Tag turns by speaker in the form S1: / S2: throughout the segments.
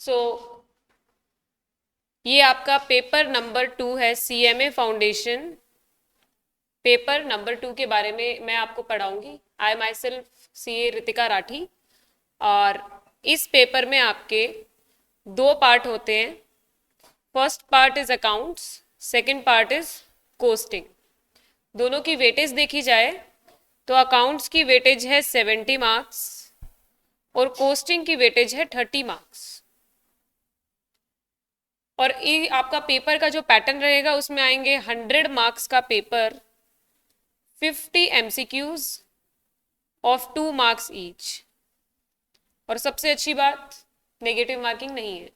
S1: सो ये आपका paper number 2 है, CMA फाउंडेशन। पेपर नंबर 2 के बारे में मैं आपको पढ़ाऊंगी। I myself CA Ritika Rathi. और इस पेपर में आपके 2 पार्ट होते हैं। First part is accounts, second part is costing. दोनों की वेटेज देखी जाए तो अकाउंट्स की वेटेज है 70 मार्क्स और कोस्टिंग की वेटेज है 30 मार्क्स। और ये आपका पेपर का जो पैटर्न रहेगा उसमें आएंगे 100 मार्क्स का पेपर, 50 MCQs ऑफ 2 मार्क्स ईच। और सबसे अच्छी बात, नेगेटिव मार्किंग नहीं है।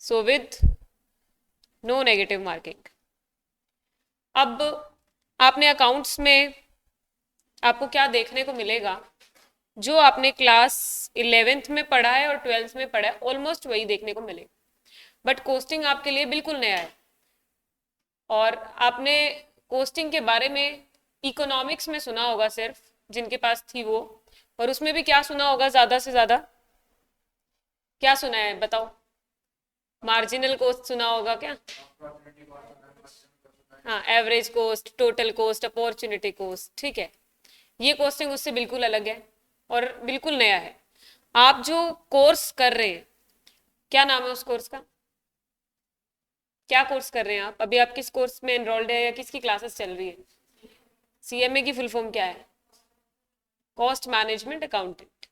S1: So with no negative marking. अब आपने अकाउंट्स में आपको क्या देखने को मिलेगा, जो आपने क्लास 11th में पढ़ा है और 12th में पढ़ा है ऑलमोस्ट वही देखने को मिलेगा। बट कोस्टिंग आपके लिए बिल्कुल नया है। और आपने कोस्टिंग के बारे में इकोनॉमिक्स में सुना होगा सिर्फ, जिनके पास थी वो। और उसमें भी क्या सुना होगा ज्यादा से ज्यादा? क्या सुना है बताओ? मार्जिनल कोस्ट सुना होगा क्या? हाँ, average cost, total cost, opportunity cost. ठीक है, ये कोस्टिंग उससे बिल्कुल अलग है और बिल्कुल नया है। आप जो कोर्स कर रहे हैं, क्या नाम है उस कोर्स का? क्या कोर्स कर रहे हैं आप अभी? आप किस कोर्स में एनरोल्ड है या किसकी क्लासेस चल रही है? CMA की फुल फॉर्म क्या है? Cost management accountant.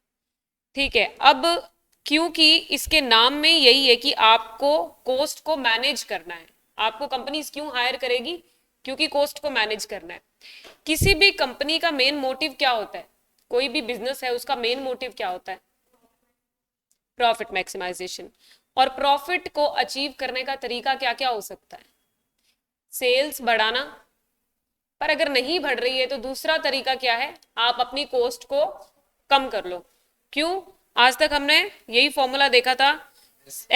S1: ठीक है, अब क्योंकि इसके नाम में यही है कि आपको कोस्ट को मैनेज करना है। आपको कंपनीज क्यों हायर करेगी? क्योंकि कोस्ट को मैनेज करना है। किसी भी कंपनी का मेन मोटिव क्या होता है? कोई भी बिजनेस है उसका मेन मोटिव क्या होता है? Profit maximization. और प्रॉफिट को अचीव करने का तरीका क्या क्या हो सकता है? सेल्स बढ़ाना। पर अगर नहीं बढ़ रही है तो दूसरा तरीका क्या है? आप अपनी कोस्ट को कम कर लो। क्यों? आज तक हमने यही फॉर्मूला देखा था,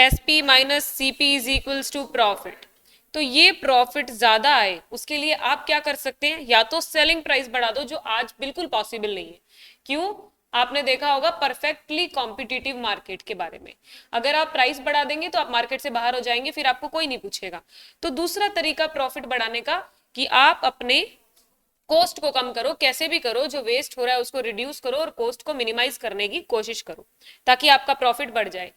S1: SP minus CP is equals to profit. तो ये प्रॉफिट ज्यादा आए उसके लिए आप क्या कर सकते हैं? या तो सेलिंग प्राइस बढ़ा दो, जो आज बिल्कुल पॉसिबल नहीं है। क्यों? आपने देखा होगा परफेक्टली कॉम्पिटिटिव मार्केट के बारे में, अगर आप प्राइस बढ़ा देंगे तो आप मार्केट से बाहर हो जाएंगे, फिर आपको कोई नहीं पूछेगा। तो दूसरा तरीका प्रॉफिट बढ़ाने का कि आप अपने कोस्ट को कम करो, कैसे भी करो, जो वेस्ट हो रहा है उसको रिड्यूस करो और कोस्ट को मिनिमाइज करने की कोशिश करो ताकि आपका प्रॉफिट बढ़ जाए।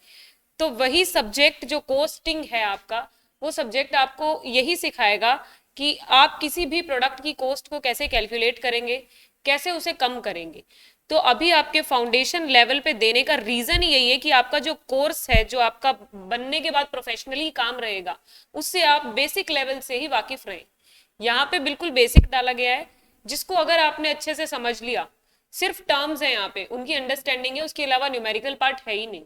S1: तो वही सब्जेक्ट जो कोस्टिंग है आपका, वो सब्जेक्ट आपको यही सिखाएगा कि आप किसी भी प्रोडक्ट की कोस्ट को कैसे कैलकुलेट करेंगे, कैसे उसे कम करेंगे। तो अभी आपके फाउंडेशन लेवल पे देने का रीजन यही है कि आपका जो कोर्स है, जो आपका बनने के बाद प्रोफेशनली काम रहेगा, उससे आप बेसिक लेवल से ही वाकिफ रहें। यहाँ पे बिल्कुल बेसिक डाला गया है, जिसको अगर आपने अच्छे से समझ लिया, सिर्फ टर्म्स है यहाँ पे, उनकी अंडरस्टैंडिंग है, उसके अलावा न्यूमेरिकल पार्ट है ही नहीं।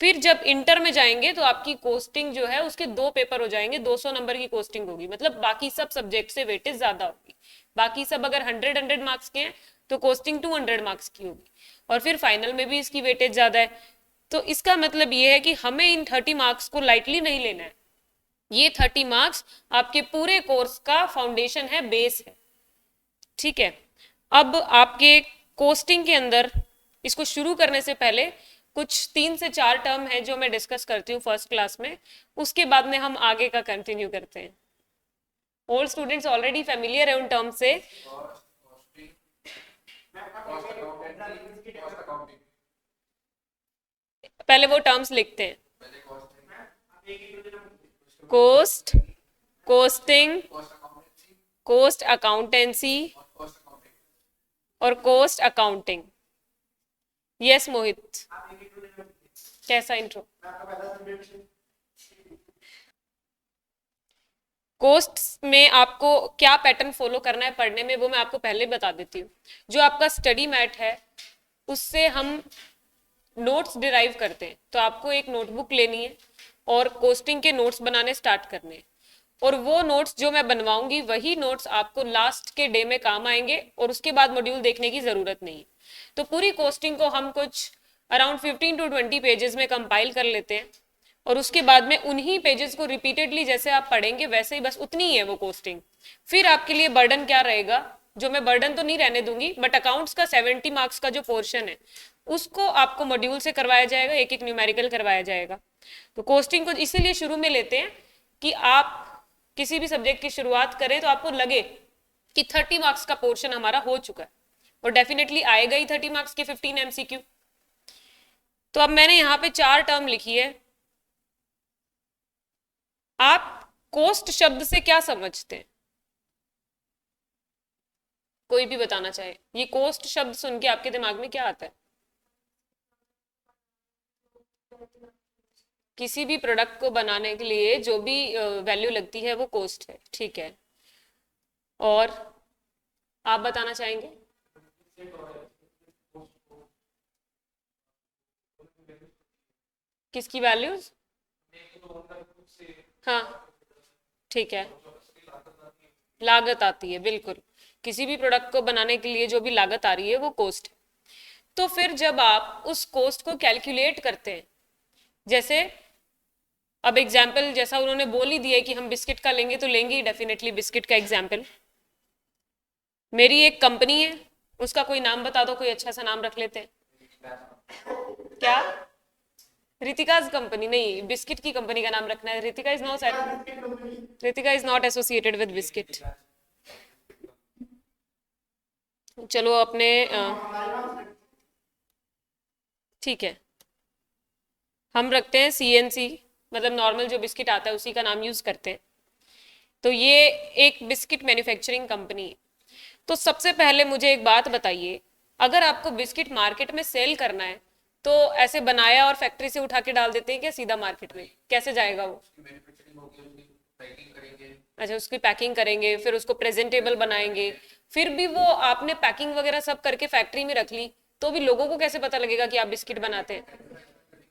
S1: फिर जब इंटर में जाएंगे तो आपकी कोस्टिंग जो है उसके 2 पेपर हो जाएंगे, 200 नंबर की कोस्टिंग होगी। मतलब बाकी सब सब्जेक्ट से वेटेज ज्यादा होगी। बाकी सब अगर 100 मार्क्स के हैं तो कोस्टिंग 200 मार्क्स की होगी। और फिर फाइनल में भी इसकी वेटेज ज्यादा है। तो इसका मतलब ये है कि हमें इन 30 मार्क्स को लाइटली नहीं लेना है। ये 30 मार्क्स आपके पूरे कोर्स का फाउंडेशन है, बेस है। ठीक है, अब आपके कोस्टिंग के अंदर इसको शुरू करने से पहले कुछ 3 से 4 टर्म है जो मैं डिस्कस करती हूँ फर्स्ट क्लास में, उसके बाद में हम आगे का कंटिन्यू करते हैं। ऑल स्टूडेंट्स ऑलरेडी फेमिलियर है उन टर्म से। पहले वो टर्म्स लिखते हैं। कोस्ट, कोस्टिंग, कोस्ट अकाउंटेंसी और कोस्ट अकाउंटिंग। यस मोहित, कैसा इंट्रो? कोस्ट में आपको क्या पैटर्न फॉलो करना है पढ़ने में, वो मैं आपको पहले बता देती हूँ। जो आपका स्टडी मैट है उससे हम नोट्स डिराइव करते हैं। तो आपको एक नोटबुक लेनी है और कोस्टिंग के नोट्स बनाने स्टार्ट करने हैं। और वो नोट्स जो मैं बनवाऊंगी वही नोट्स आपको लास्ट के डे में काम आएंगे और उसके बाद मॉड्यूल देखने की जरूरत नहीं। तो पूरी कोस्टिंग को हम कुछ अराउंड 15 to 20 पेजेस में कंपाइल कर लेते हैं और उसके बाद में उन्हीं पेजेस को रिपीटेडली जैसे आप पढ़ेंगे वैसे ही, बस उतनी ही है वो कोस्टिंग। फिर आपके लिए बर्डन क्या रहेगा, जो मैं बर्डन तो नहीं रहने दूंगी, बट अकाउंट्स का 70 मार्क्स का जो पोर्शन है उसको आपको मॉड्यूल से करवाया जाएगा, एक एक न्यूमेरिकल करवाया जाएगा। तो कोस्टिंग को इसीलिए शुरू में लेते हैं कि आप किसी भी सब्जेक्ट की शुरुआत करें तो आपको लगे कि 30 मार्क्स का पोर्शन हमारा हो चुका है, और डेफिनेटली आएगा ही 30 मार्क्स के 15 एमसीक्यू। तो अब मैंने यहाँ पे 4 टर्म लिखी है। आप कोस्ट शब्द से क्या समझते हैं? कोई भी बताना चाहे, ये कोस्ट शब्द सुन के आपके दिमाग में क्या आता है? किसी भी प्रोडक्ट को बनाने के लिए जो भी वैल्यू लगती है वो कोस्ट है, ठीक है। और आप बताना चाहेंगे? किसकी वैल्यूज? हाँ, ठीक है, लागत आती है, बिल्कुल। किसी भी प्रोडक्ट को बनाने के लिए जो भी लागत आ रही है वो कोस्ट है। तो फिर जब आप उस कोस्ट को कैलकुलेट करते हैं, जैसे अब एग्जाम्पल जैसा उन्होंने बोल ही दिया है कि हम बिस्किट का लेंगे तो लेंगे ही डेफिनेटली बिस्किट का एग्जाम्पल। मेरी एक कंपनी है, उसका कोई नाम बता दो, कोई अच्छा सा नाम रख लेते हैं। क्या? रितिकाज कंपनी? नहीं, बिस्किट की कंपनी का नाम रखना है। Ritika is not associated with biscuit. चलो अपने ठीक है, हम रखते हैं सीएनसी, मतलब नॉर्मल जो बिस्किट आता है उसी का नाम यूज करते हैं। तो ये एक बिस्किट मैन्युफैक्चरिंग कंपनी है। तो सबसे पहले मुझे एक बात बताइए, अगर आपको बिस्किट मार्केट में सेल करना है तो ऐसे बनाया और फैक्ट्री से उठा के डाल देते हैं क्या सीधा मार्केट में? कैसे जाएगा वो? अच्छा, उसकी पैकिंग करेंगे, फिर उसको प्रेजेंटेबल बनाएंगे, फिर भी वो आपने पैकिंग वगैरह सब करके फैक्ट्री में रख ली तो भी लोगों को कैसे पता लगेगा कि आप बिस्किट बनाते हैं?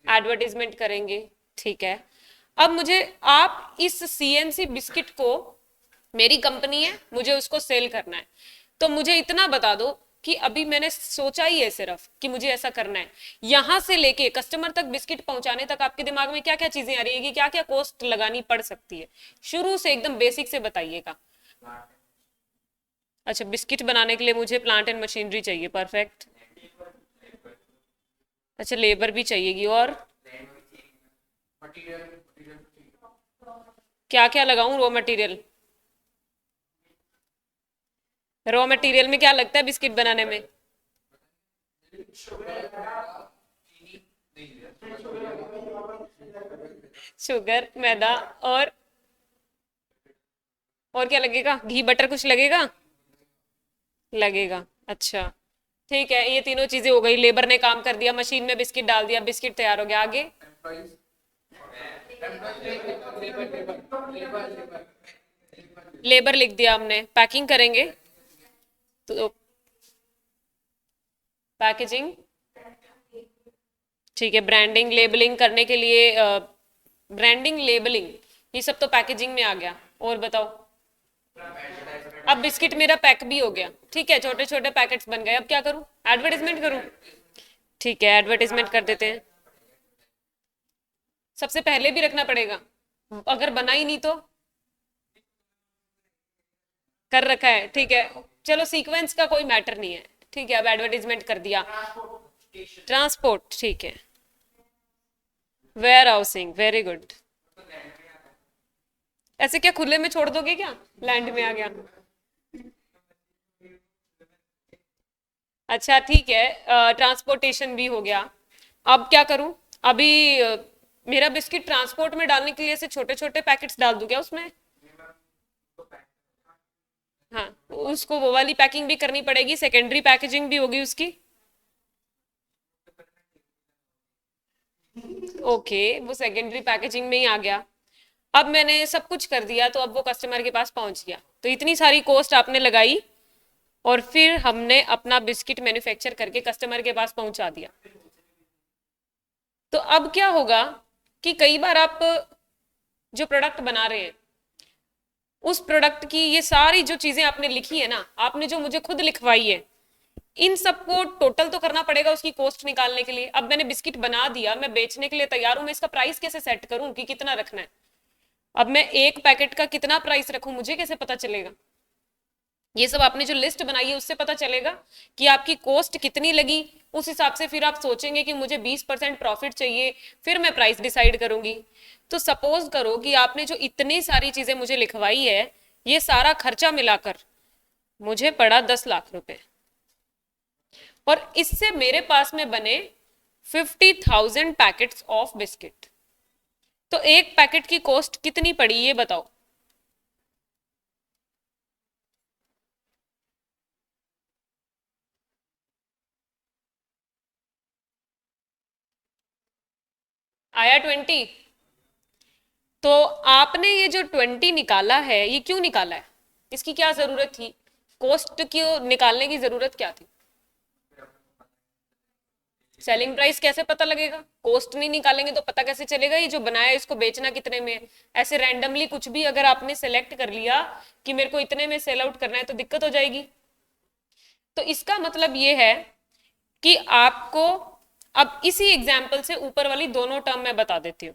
S1: एडवर्टीजमेंट करेंगे, ठीक है। अब मुझे आप इस सीएनसी बिस्किट को, मेरी कंपनी है, मुझे उसको सेल करना है, तो मुझे इतना बता दो कि अभी मैंने सोचा ही है सिर्फ कि मुझे ऐसा करना है, यहां से लेके कस्टमर तक बिस्किट पहुंचाने तक आपके दिमाग में क्या क्या चीजें आ रही है कि क्या क्या कॉस्ट लगानी पड़ सकती है? शुरू से एकदम बेसिक से बताइएगा। अच्छा, बिस्किट बनाने के लिए मुझे प्लांट एंड मशीनरी चाहिए, परफेक्ट। अच्छा, लेबर भी चाहिएगी, और क्या क्या लगाऊं रॉ मटेरियल? रॉ मटेरियल में क्या लगता है बिस्किट बनाने में? शुगर, मैदा, और क्या लगेगा? घी बटर कुछ लगेगा? लगेगा, अच्छा, ठीक है। ये तीनों चीजें हो गई, लेबर ने काम कर दिया, मशीन में बिस्किट डाल दिया, बिस्किट तैयार हो गया। आगे? लेबर लिख दिया हमने, पैकिंग करेंगे तो पैकेजिंग, ठीक है। ब्रांडिंग लेबलिंग करने के लिए ब्रांडिंग लेबलिंग, ये सब तो पैकेजिंग में आ गया। और बताओ? अब बिस्किट मेरा पैक भी हो गया, ठीक है, छोटे छोटे पैकेट्स बन गए, अब क्या करूं? एडवर्टाइजमेंट करूं? ठीक है, एडवर्टाइजमेंट कर देते हैं। सबसे पहले भी रखना पड़ेगा, अगर बना ही नहीं तो? कर रखा है, ठीक है। चलो सीक्वेंस का कोई मैटर नहीं है, ठीक है। अब एडवर्टाइजमेंट कर दिया। ट्रांसपोर्ट, ठीक है। Warehousing, very good. ऐसे क्या खुले में छोड़ दोगे क्या? लैंड में आ गया। अच्छा, ठीक है, ट्रांसपोर्टेशन भी हो गया। अब क्या करूं? अभी मेरा बिस्किट ट्रांसपोर्ट में डालने के लिए ऐसे छोटे छोटे पैकेट्स डाल दूं क्या उसमें? हाँ, उसको वो वाली पैकिंग भी करनी पड़ेगी, सेकेंडरी पैकेजिंग भी होगी उसकी। ओके, वो सेकेंडरी पैकेजिंग में ही आ गया। अब मैंने सब कुछ कर दिया तो अब वो कस्टमर के पास पहुंच गया, तो इतनी सारी कॉस्ट आपने लगाई और फिर हमने अपना बिस्किट मैन्युफैक्चर करके कस्टमर के पास पहुंचा दिया। तो अब क्या होगा कि कई बार आप जो प्रोडक्ट बना रहे हैं उस प्रोडक्ट की ये सारी जो चीजें आपने लिखी है ना, आपने जो मुझे खुद लिखवाई है, इन सबको टोटल तो करना पड़ेगा उसकी कॉस्ट निकालने के लिए। अब मैंने बिस्किट बना दिया, मैं बेचने के लिए तैयार हूं, मैं इसका प्राइस कैसे सेट करूं कि कितना रखना है? अब मैं एक पैकेट का कितना प्राइस रखूं, मुझे कैसे पता चलेगा? ये सब आपने जो लिस्ट बनाई है उससे पता चलेगा कि आपकी कॉस्ट कितनी लगी। उस हिसाब से फिर आप सोचेंगे कि मुझे 20% प्रॉफिट चाहिए, फिर मैं प्राइस डिसाइड करूंगी। तो सपोज करो कि आपने जो इतनी सारी चीजें मुझे लिखवाई है, ये सारा खर्चा मिलाकर मुझे पड़ा 10 लाख रुपए, और इससे मेरे पास में बने 50,000 पैकेट्स ऑफ बिस्किट। तो एक पैकेट की कॉस्ट कितनी पड़ी ये बताओ। आया 20? तो आपने ये जो 20 निकाला है, ये क्यों निकाला है? इसकी क्या जरूरत थी? कॉस्ट क्यों निकालने की जरूरत क्या थी? सेलिंग प्राइस कैसे पता लगेगा? कॉस्ट नहीं निकालेंगे तो पता कैसे चलेगा ये जो बनाया है इसको बेचना कितने में है? ऐसे रैंडमली कुछ भी अगर आपने सेलेक्ट कर लिया कि मेरे को इतने में सेल आउट करना है तो दिक्कत हो जाएगी। तो इसका मतलब ये है कि आपको, अब इसी एग्जाम्पल से ऊपर वाली दोनों टर्म मैं बता देती हूँ।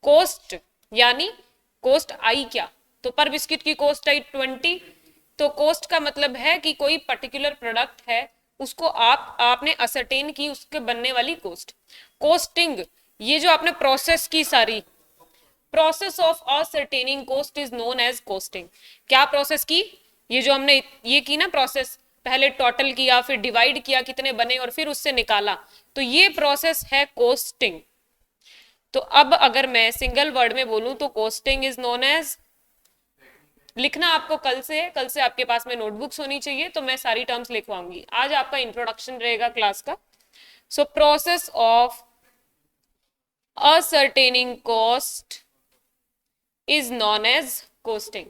S1: कॉस्ट यानी कॉस्ट आई क्या? तो पर बिस्किट की कॉस्ट आई 20। तो कॉस्ट का मतलब है कि कोई पर्टिकुलर प्रोडक्ट है, उसको आपने असरटेन की, उसके बनने वाली कॉस्ट। कॉस्टिंग, ये जो आपने प्रोसेस की सारी, process of ascertaining cost is known as costing. क्या प्रोसेस की? ये जो हमने ये की ना प्रोसेस, पहले टोटल किया, फिर डिवाइड किया कितने बने, और फिर उससे निकाला, तो ये प्रोसेस है कॉस्टिंग। तो अब अगर मैं सिंगल वर्ड में बोलूं तो कॉस्टिंग इज नोन एज, लिखना आपको कल से आपके पास में नोटबुक्स होनी चाहिए, तो मैं सारी टर्म्स लिखवाऊंगी। आज आपका इंट्रोडक्शन रहेगा क्लास का। So process of ascertaining cost is known as costing.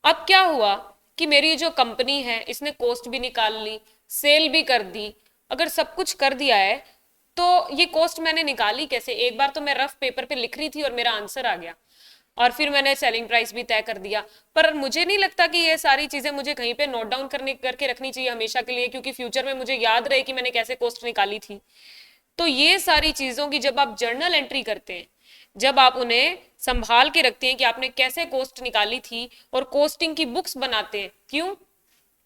S1: अब क्या हुआ कि मेरी जो कंपनी है इसने कॉस्ट भी निकाल ली, सेल भी कर दी, अगर सब कुछ कर दिया है, तो ये कॉस्ट मैंने निकाली कैसे? एक बार तो मैं रफ पेपर पे लिख रही थी और मेरा आंसर आ गया, और फिर मैंने सेलिंग प्राइस भी तय कर दिया। पर मुझे नहीं लगता कि ये सारी चीजें मुझे कहीं पे नोट डाउन करके रखनी चाहिए हमेशा के लिए, क्योंकि फ्यूचर में मुझे याद रहे कि मैंने कैसे कॉस्ट निकाली थी। तो ये सारी चीजों की जब आप जर्नल एंट्री करते हैं, जब आप उन्हें संभाल के रखते हैं कि आपने कैसे कॉस्ट निकाली थी, और कॉस्टिंग की बुक्स बनाते हैं, क्यों?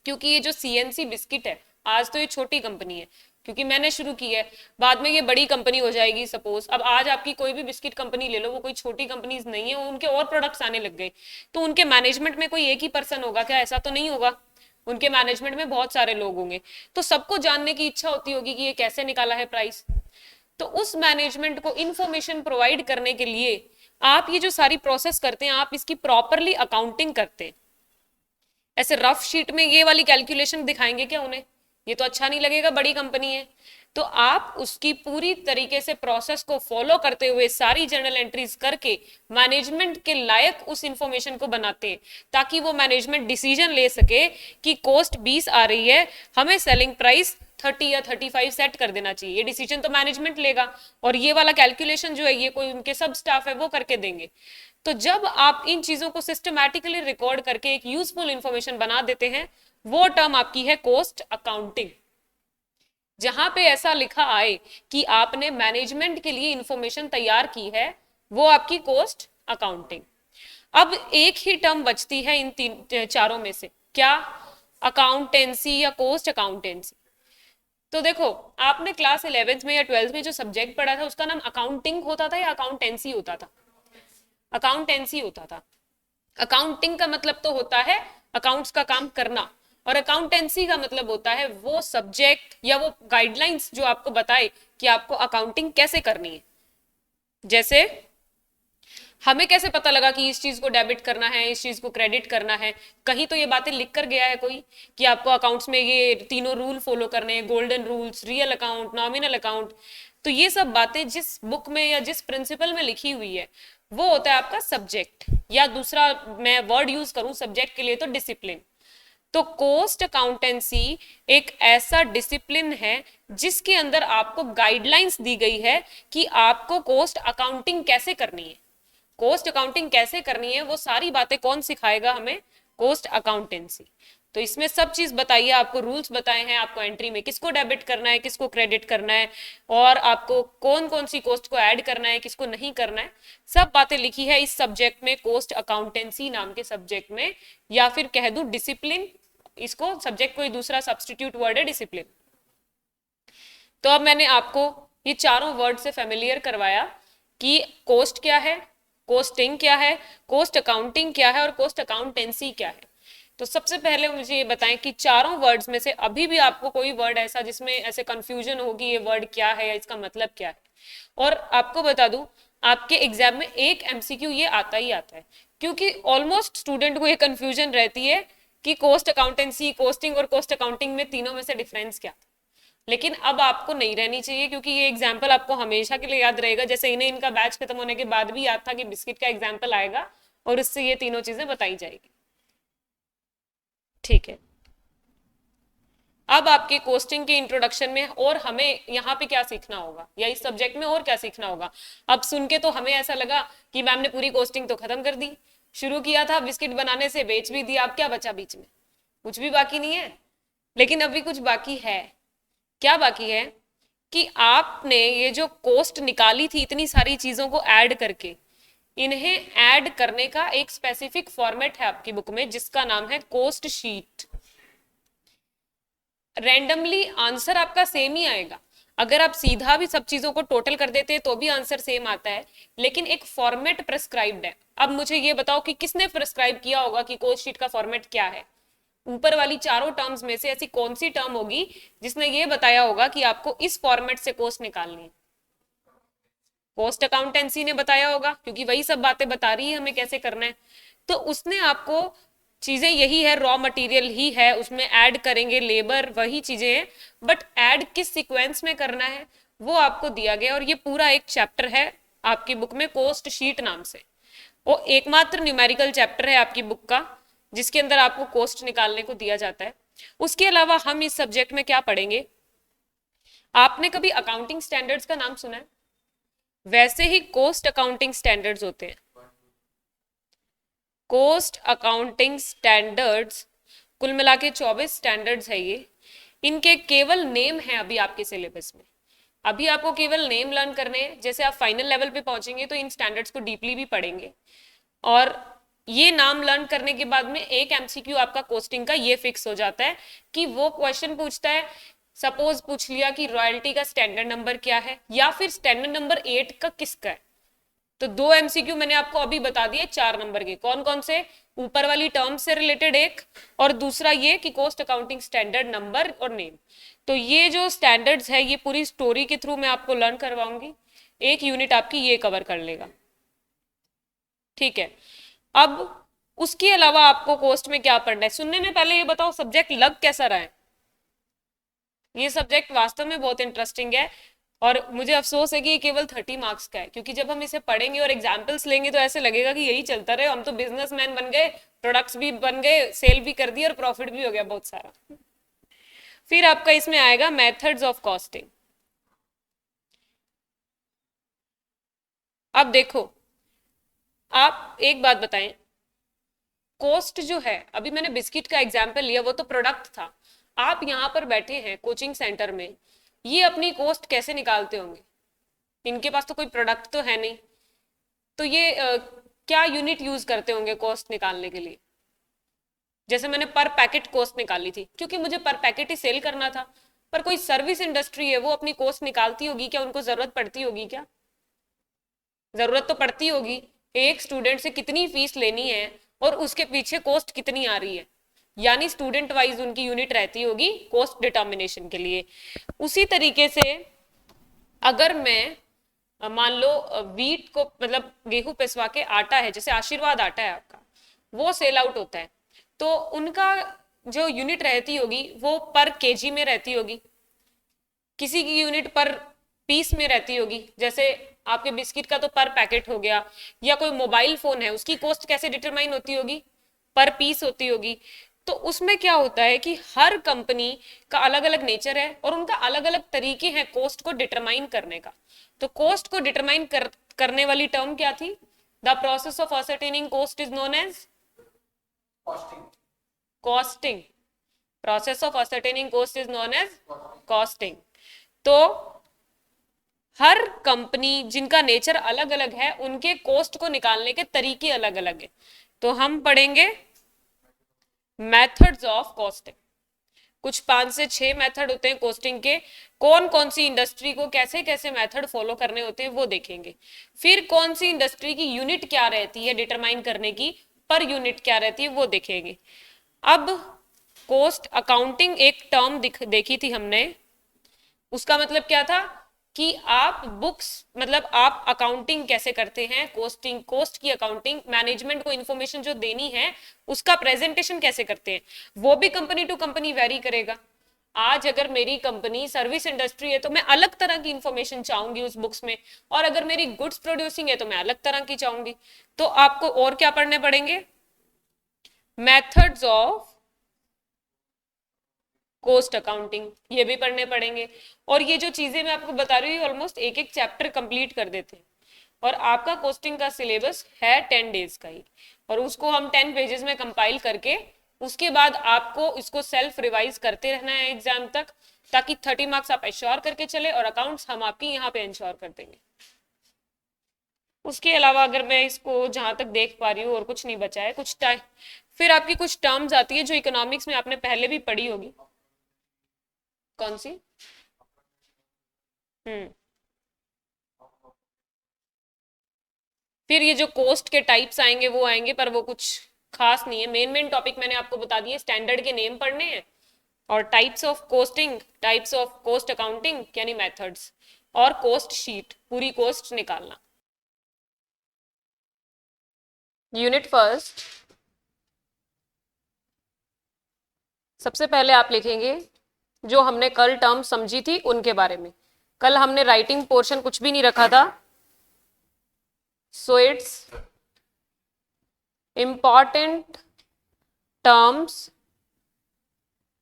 S1: क्योंकि ये जो सीएनसी बिस्किट है, आज तो ये छोटी कंपनी है क्योंकि मैंने शुरू की है, बाद में ये बड़ी कंपनी हो जाएगी सपोज। अब आज आपकी कोई भी बिस्किट कंपनी ले लो, वो कोई छोटी कंपनीज नहीं है, उनके और प्रोडक्ट्स आने लग गए, तो उनके मैनेजमेंट में कोई एक ही पर्सन होगा क्या? ऐसा तो नहीं होगा, उनके मैनेजमेंट में बहुत सारे लोग होंगे। तो सबको जानने की इच्छा होती होगी कि ये कैसे निकाला है प्राइस। तो उस मैनेजमेंट को इंफॉर्मेशन प्रोवाइड करने के लिए आप ये जो सारी प्रोसेस करते हैं, आप इसकी प्रॉपरली अकाउंटिंग करते हैं। ऐसे रफ शीट में ये वाली कैलकुलेशन दिखाएंगे क्या उन्हें? ये तो अच्छा नहीं लगेगा, बड़ी कंपनी है। तो आप उसकी पूरी तरीके से प्रोसेस को फॉलो करते हुए सारी जर्नल एंट्रीज करके मैनेजमेंट के लायक उस इंफॉर्मेशन को बनाते हैं, ताकि वो मैनेजमेंट डिसीजन ले सके कि कॉस्ट 20 आ रही है, हमें सेलिंग प्राइस 30 या 35 सेट कर देना चाहिए। ये डिसीजन तो मैनेजमेंट लेगा, और ये वाला कैलकुलेशन जो है ये कोई उनके सब स्टाफ है वो करके देंगे। तो जब आप इन चीजों को सिस्टमैटिकली रिकॉर्ड करके एक यूजफुल इंफॉर्मेशन बना देते हैं, वो टर्म आपकी है कॉस्ट अकाउंटिंग। जहां पे ऐसा लिखा आए कि आपने मैनेजमेंट के लिए इंफॉर्मेशन तैयार की है, वो आपकी कॉस्ट अकाउंटिंग। अब एक ही टर्म बचती है इन तीन चारों में से, क्या? अकाउंटेंसी या कॉस्ट अकाउंटेंसी। तो देखो, आपने क्लास 11th में या 12th में जो सब्जेक्ट पढ़ा था उसका नाम अकाउंटिंग होता था या अकाउंटेंसी होता था? अकाउंटेंसी होता था। अकाउंटिंग का मतलब तो होता है अकाउंट्स का काम करना, और अकाउंटेंसी का मतलब होता है वो सब्जेक्ट या वो गाइडलाइंस जो आपको बताए कि आपको अकाउंटिंग कैसे करनी है। जैसे हमें कैसे पता लगा कि इस चीज को डेबिट करना है, इस चीज को क्रेडिट करना है? कहीं तो ये बातें लिख कर गया है कोई कि आपको अकाउंट्स में ये तीनों रूल फॉलो करने हैं, golden rules, real account, nominal account. तो ये सब बातें जिस बुक में या जिस प्रिंसिपल में लिखी हुई है वो होता है आपका सब्जेक्ट, या दूसरा मैं वर्ड यूज करूं सब्जेक्ट के लिए तो डिसिप्लिन। तो कॉस्ट अकाउंटेंसी एक ऐसा डिसिप्लिन है जिसके अंदर आपको गाइडलाइंस दी गई है कि आपको कॉस्ट अकाउंटिंग कैसे करनी है। कॉस्ट अकाउंटिंग कैसे करनी है वो सारी बातें कौन सिखाएगा हमें? Cost accountancy. तो इसमें सब चीज बताइए, आपको रूल्स बताए हैं, आपको एंट्री में किसको डेबिट करना है, किसको क्रेडिट करना है, और आपको कौन कौन सी कॉस्ट को ऐड करना है, किसको नहीं करना है, सब बातें लिखी है इस सब्जेक्ट में, कॉस्ट अकाउंटेंसी नाम के सब्जेक्ट में, या फिर कह दूं डिसिप्लिन इसको सब्जेक्ट कोई दूसरा सब्स्टिट्यूट वर्ड है डिसिप्लिन। तो अब मैंने आपको ये चारों वर्ड से फेमिलियर करवाया कि कोस्ट क्या है, कोस्टिंग क्या है, कोस्ट अकाउंटिंग क्या है और कोस्ट अकाउंटेंसी क्या है। तो सबसे पहले मुझे ये बताएं कि चारों वर्ड्स में से अभी भी आपको कोई वर्ड ऐसा जिसमें ऐसे कंफ्यूजन होगी ये वर्ड क्या है या इसका मतलब क्या है। और आपको बता दूं आपके एग्जाम में एक एमसीक्यू ये आता ही आता है, क्योंकि ऑलमोस्ट स्टूडेंट को ये कंफ्यूजन रहती है कि कोस्ट अकाउंटेंसी, कोस्टिंग और कोस्ट अकाउंटिंग में तीनों में से डिफरेंस क्या। लेकिन अब आपको नहीं रहनी चाहिए, क्योंकि ये एग्जाम्पल आपको हमेशा के लिए याद रहेगा। जैसे इन्हें इनका बैच खत्म होने के बाद भी याद था कि बिस्किट का एग्जाम्पल आएगा और उससे ये तीनों चीजें बताई जाएगी। ठीक है, अब आपके कोस्टिंग के इंट्रोडक्शन में और हमें यहाँ पे क्या सीखना होगा या इस सब्जेक्ट में और क्या सीखना होगा। अब सुन के तो हमें ऐसा लगा कि मैम ने पूरी कोस्टिंग तो खत्म कर दी, शुरू किया था बिस्किट बनाने से, बेच भी दिया, अब क्या बचा बीच में? कुछ भी बाकी नहीं है। लेकिन अभी कुछ बाकी है। क्या बाकी है कि आपने ये जो कोस्ट निकाली थी इतनी सारी चीजों को ऐड करके, इन्हें ऐड करने का एक स्पेसिफिक फॉर्मेट है आपकी बुक में जिसका नाम है कोस्ट शीट। रैंडमली आंसर आपका सेम ही आएगा, अगर आप सीधा भी सब चीजों को टोटल कर देते हैं तो भी आंसर सेम आता है, लेकिन एक फॉर्मेट प्रेस्क्राइब्ड है। अब मुझे ये बताओ कि किसने प्रेस्क्राइब किया होगा कि कोस्ट शीट का फॉर्मेट क्या है। ऊपर वाली चारों टर्म्स में से ऐसी कौन सी टर्म होगी जिसने ये बताया होगा कि आपको इस फॉर्मेट से कोस्ट निकालनी है? कोस्ट अकाउंटेंसी ने बताया होगा, क्योंकि वही सब बातें बता रही है हमें कैसे करना है। तो उसने आपको चीजें यही है, रॉ मटेरियल ही है, उसमें ऐड करेंगे लेबर, वही चीजें हैं, बट ऐड किस सीक्वेंस में करना है वो आपको दिया गया। और ये पूरा एक चैप्टर है आपकी बुक में कोस्ट शीट नाम से। वो एकमात्र न्यूमेरिकल चैप्टर है आपकी बुक का जिसके अंदर आपको कोस्ट निकालने को दिया जाता है। उसके अलावा हम इस सब्जेक्ट में क्या पढ़ेंगे, आपने कभी अकाउंटिंग स्टैंडर्ड्स का नाम सुना है? वैसे ही कोस्ट अकाउंटिंग स्टैंडर्ड्स होते हैं। कोस्ट अकाउंटिंग स्टैंडर्ड्स कुल मिला के 24 स्टैंडर्ड्स है ये। इनके केवल नेम है अभी आपके सिलेबस में, अभी आपको केवल नेम लर्न करने हैं। जैसे आप फाइनल लेवल पे पहुंचेंगे तो इन स्टैंडर्ड्स को डीपली भी पढ़ेंगे, और ये नाम लर्न करने के बाद में एक एमसीक्यू आपका कोस्टिंग का ये फिक्स हो जाता है कि वो क्वेश्चन पूछता है, सपोज पूछ लिया कि रॉयल्टी का स्टैंडर्ड नंबर क्या है, या फिर स्टैंडर्ड नंबर 8 का किसका है। तो दो एमसीक्यू मैंने आपको अभी बता दिए 4 नंबर के, कौन कौन से? ऊपर वाली टर्म से रिलेटेड एक, और दूसरा ये कि कोस्ट अकाउंटिंग स्टैंडर्ड नंबर और नेम। तो ये जो स्टैंडर्ड्स है ये पूरी स्टोरी के थ्रू मैं आपको लर्न करवाऊंगी, एक यूनिट आपकी ये कवर कर लेगा। ठीक है, अब उसके अलावा आपको कोस्ट में क्या पढ़ना है? सुनने में पहले ये बताओ सब्जेक्ट लग कैसा रहा है? ये सब्जेक्ट वास्तव में बहुत इंटरेस्टिंग है, और मुझे अफसोस है कि ये केवल 30 मार्क्स का है, क्योंकि जब हम इसे पढ़ेंगे और एग्जाम्पल्स लेंगे तो ऐसे लगेगा कि यही चलता रहे, हम तो बिजनेसमैन बन गए, प्रोडक्ट्स भी बन गए, सेल भी कर दी और प्रॉफिट भी हो गया बहुत सारा। फिर आपका इसमें आएगा मेथड्स ऑफ कॉस्टिंग। अब देखो, आप एक बात बताएं, कोस्ट जो है, अभी मैंने बिस्किट का एग्जाम्पल लिया, वो तो प्रोडक्ट था। आप यहाँ पर बैठे हैं कोचिंग सेंटर में, ये अपनी कोस्ट कैसे निकालते होंगे? इनके पास तो कोई प्रोडक्ट तो है नहीं, तो ये क्या यूनिट यूज करते होंगे कोस्ट निकालने के लिए? जैसे मैंने पर पैकेट कोस्ट निकाली थी क्योंकि मुझे पर पैकेट ही सेल करना था। पर कोई सर्विस इंडस्ट्री है वो अपनी कोस्ट निकालती होगी क्या? उनको जरूरत पड़ती होगी क्या? जरूरत तो पड़ती होगी। एक स्टूडेंट से कितनी फीस लेनी है और उसके पीछे कॉस्ट कितनी आ रही है, यानी स्टूडेंट वाइज उनकी यूनिट रहती होगी कॉस्ट डिटर्मिनेशन के लिए। उसी तरीके से अगर मैं मान लो वीट को, मतलब गेहूं पिसवा के आटा है, जैसे आशीर्वाद आटा है आपका, वो सेल आउट होता है, तो उनका जो यूनिट रहती होगी वो पर केजी में रहती होगी, किसी की यूनिट पर पीस में रहती होगी। जैसे आपके बिस्किट का तो पर पैकेट हो गया, या कोई मोबाइल फोन है उसकी कॉस्ट कैसे डिटरमाइन होती होगी? पर पीस होती होगी। तो उसमें क्या होता है कि हर कंपनी का अलग अलग नेचर है और उनका अलग अलग तरीके हैं कॉस्ट को डिटरमाइन करने का। तो कॉस्ट को डिटरमाइन करने वाली टर्म क्या थी? The process of ascertaining cost is known as costing. Process of ascertaining cost is known as costing. तो हर कंपनी जिनका नेचर अलग अलग है उनके कॉस्ट को निकालने के तरीके अलग अलग है। तो हम पढ़ेंगे मेथड्स ऑफ कॉस्टिंग, कुछ 5 से 6 मेथड होते हैं कोस्टिंग के, कौन कौन सी इंडस्ट्री को कैसे कैसे मेथड फॉलो करने होते हैं वो देखेंगे। फिर कौन सी इंडस्ट्री की यूनिट क्या रहती है डिटरमाइन करने की, पर यूनिट क्या रहती है वो देखेंगे। अब कोस्ट अकाउंटिंग एक टर्म देखी थी हमने, उसका मतलब क्या था कि आप बुक्स मतलब आप अकाउंटिंग कैसे करते हैं, कोस्टिंग कोस्ट की अकाउंटिंग, मैनेजमेंट को इंफॉर्मेशन जो देनी है उसका प्रेजेंटेशन कैसे करते हैं, वो भी कंपनी टू कंपनी वेरी करेगा। आज अगर मेरी कंपनी सर्विस इंडस्ट्री है तो मैं अलग तरह की इंफॉर्मेशन चाहूंगी उस बुक्स में, और अगर मेरी गुड्स प्रोड्यूसिंग है तो मैं अलग तरह की चाहूंगी। तो आपको और क्या पढ़ने पड़ेंगे, मेथड्स ऑफ कोस्ट अकाउंटिंग, ये भी पढ़ने पड़ेंगे। और ये जो चीजें मैं आपको बता रही हूँ ऑलमोस्ट एक एक चैप्टर कंप्लीट कर देते हैं। और आपका कोस्टिंग का सिलेबस है 10 डेज का ही, और उसको हम 10 पेजेस में कंपाइल करके उसके बाद आपको इसको सेल्फ रिवाइज करते रहना है एग्जाम तक, ताकि 30 मार्क्स आप एश्योर करके चले, और अकाउंट्स हम आपकी यहाँ पे इंश्योर कर देंगे। उसके अलावा अगर मैं इसको जहां तक देख पा रही हूँ और कुछ नहीं बचा है, कुछ टाइम फिर आपकी कुछ टर्म्स आती है जो इकोनॉमिक्स में आपने पहले भी पढ़ी होगी। कौन सी? हम्म। फिर ये जो कोस्ट के टाइप्स आएंगे वो आएंगे, पर वो कुछ खास नहीं है। मेन मेन टॉपिक मैंने आपको बता दिए, स्टैंडर्ड के नेम पढ़ने हैं, और types of costing, types of cost accounting यानी मेथड्स, और कोस्ट शीट, पूरी कोस्ट निकालना। यूनिट फर्स्ट, सबसे पहले आप लिखेंगे जो हमने कल टर्म समझी थी उनके बारे में। कल हमने राइटिंग पोर्शन कुछ भी नहीं रखा था, so it's important terms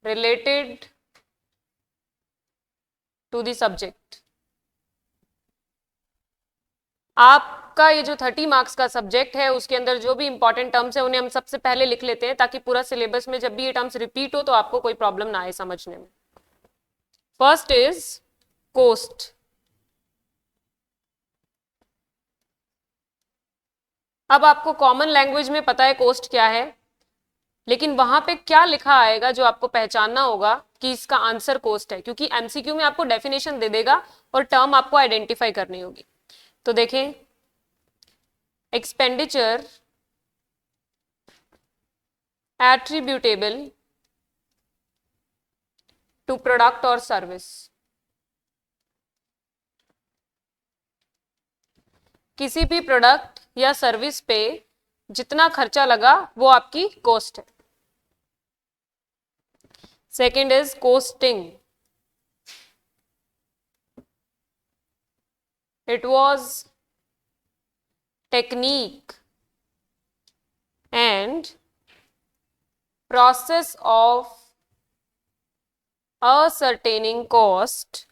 S1: related to the subject। आपका ये जो 30 मार्क्स का सब्जेक्ट है उसके अंदर जो भी इंपॉर्टेंट टर्म्स है उन्हें हम सबसे पहले लिख लेते हैं, ताकि पूरा सिलेबस में जब भी ये टर्म्स रिपीट हो तो आपको कोई प्रॉब्लम ना आए समझने में। First is cost. अब आपको कॉमन लैंग्वेज में पता है कोस्ट क्या है, लेकिन वहां पे क्या लिखा आएगा जो आपको पहचानना होगा कि इसका आंसर कोस्ट है, क्योंकि एमसीक्यू में आपको डेफिनेशन दे देगा और टर्म आपको आइडेंटिफाई करनी होगी। तो देखें, expenditure attributable to product or service, किसी भी प्रोडक्ट या सर्विस पे जितना खर्चा लगा वो आपकी कॉस्ट है। Second is costing, it was technique and process of ascertaining cost।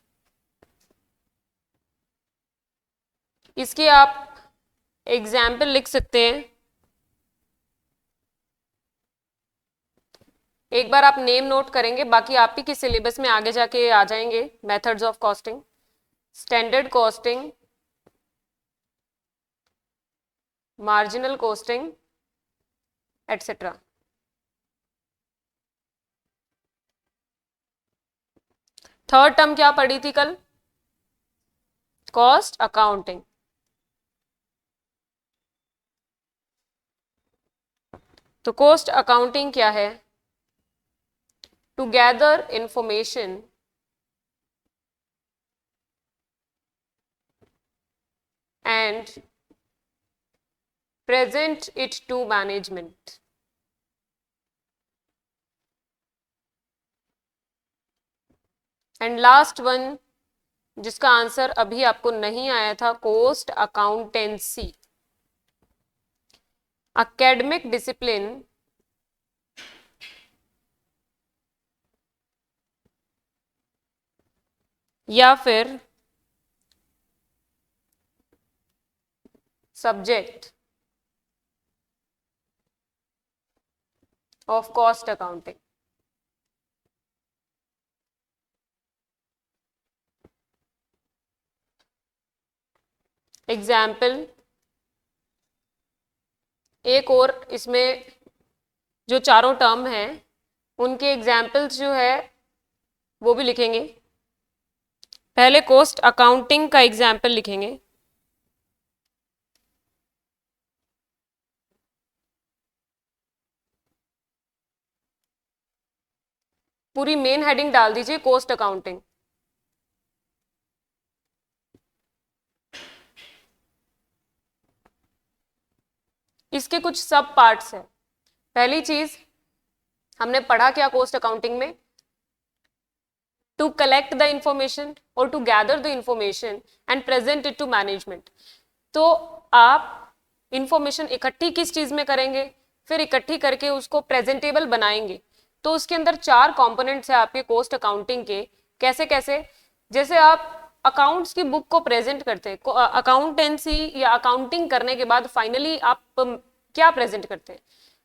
S1: इसके आप एग्जाम्पल लिख सकते हैं, एक बार आप नेम नोट करेंगे, बाकी आप ही के सिलेबस में आगे जाके आ जाएंगे। Methods of costing, standard costing, marginal costing etcetera. Third term क्या पढ़ी थी कल? Cost accounting. तो कॉस्ट अकाउंटिंग क्या है? To gather information and present it to management. And last one जिसका आंसर अभी आपको नहीं आया था, कोस्ट अकाउंटेंसी, एकेडमिक डिसिप्लिन या फिर subject of cost accounting. Example एक और इसमें जो चारों टर्म हैं उनके एग्जाम्पल्स जो है वो भी लिखेंगे। पहले कॉस्ट अकाउंटिंग का एग्जाम्पल लिखेंगे। पूरी मेन हेडिंग डाल दीजिए कॉस्ट अकाउंटिंग। इसके कुछ सब पार्ट्स हैं। पहली चीज हमने पढ़ा क्या कॉस्ट अकाउंटिंग में, टू कलेक्ट द इंफॉर्मेशन और to gather the information and present it to management. तो आप इंफॉर्मेशन इकट्ठी किस चीज में करेंगे, फिर इकट्ठी करके उसको प्रेजेंटेबल बनाएंगे। तो उसके अंदर 4 कंपोनेंट्स है आपके कॉस्ट अकाउंटिंग के। कैसे कैसे, जैसे आप अकाउंट्स की बुक को प्रेजेंट करते हैं, अकाउंटेंसी या अकाउंटिंग करने के बाद फाइनली आप क्या प्रेजेंट करते हैं,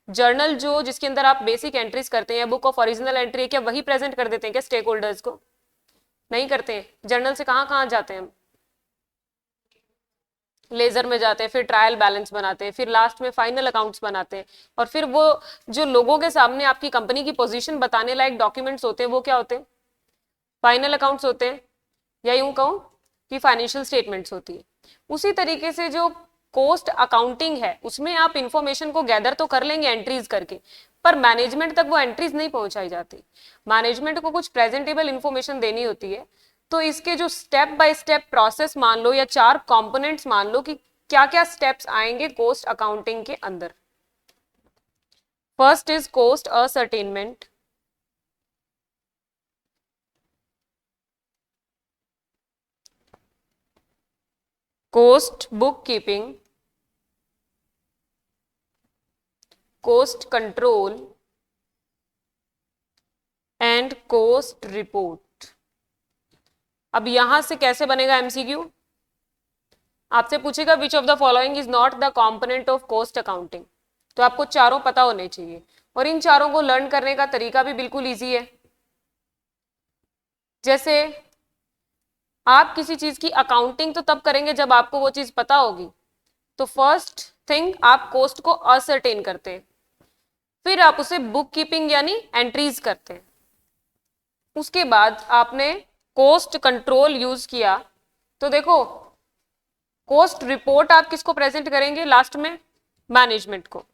S1: जर्नल जो जिसके अंदर आप बेसिक एंट्रीज करते हैं, बुक ऑफ ओरिजिनल एंट्री है, क्या वही प्रेजेंट कर देते हैं क्या स्टेक होल्डर्स को? नहीं करते हैं। जर्नल से कहाँ कहाँ जाते हैं हम, लेजर में जाते हैं, फिर ट्रायल बैलेंस बनाते हैं, फिर लास्ट में फाइनल अकाउंट्स बनाते हैं। और फिर वो जो लोगों के सामने आपकी कंपनी की पोजीशन बताने लायक डॉक्यूमेंट्स होते हैं वो क्या होते हैं, फाइनल अकाउंट्स होते हैं, या यूं कहूं कि फाइनेंशियल स्टेटमेंट्स होती है। उसी तरीके से जो कॉस्ट अकाउंटिंग है उसमें आप इंफॉर्मेशन को गैदर तो कर लेंगे एंट्रीज करके, पर मैनेजमेंट तक वो एंट्रीज नहीं पहुंचाई जाती। मैनेजमेंट को कुछ प्रेजेंटेबल इंफॉर्मेशन देनी होती है। तो इसके जो स्टेप बाय स्टेप प्रोसेस मान लो या 4 कंपोनेंट्स मान लो कि क्या क्या स्टेप्स आएंगे कॉस्ट अकाउंटिंग के अंदर। First is cost ascertainment, cost book keeping, cost control and cost report. अब यहां से कैसे बनेगा एमसीक्यू, आपसे पूछेगा which of the following is not the component of cost accounting. तो आपको चारों पता होने चाहिए, और इन चारों को लर्न करने का तरीका भी बिल्कुल इजी है। जैसे आप किसी चीज की अकाउंटिंग तो तब करेंगे जब आपको वो चीज पता होगी। तो फर्स्ट थिंग आप कॉस्ट को असर्टेन करते हैं, फिर आप उसे बुक कीपिंग यानी एंट्रीज करते हैं, उसके बाद आपने कॉस्ट कंट्रोल यूज किया। तो देखो कॉस्ट रिपोर्ट आप किसको प्रेजेंट करेंगे लास्ट में, मैनेजमेंट को।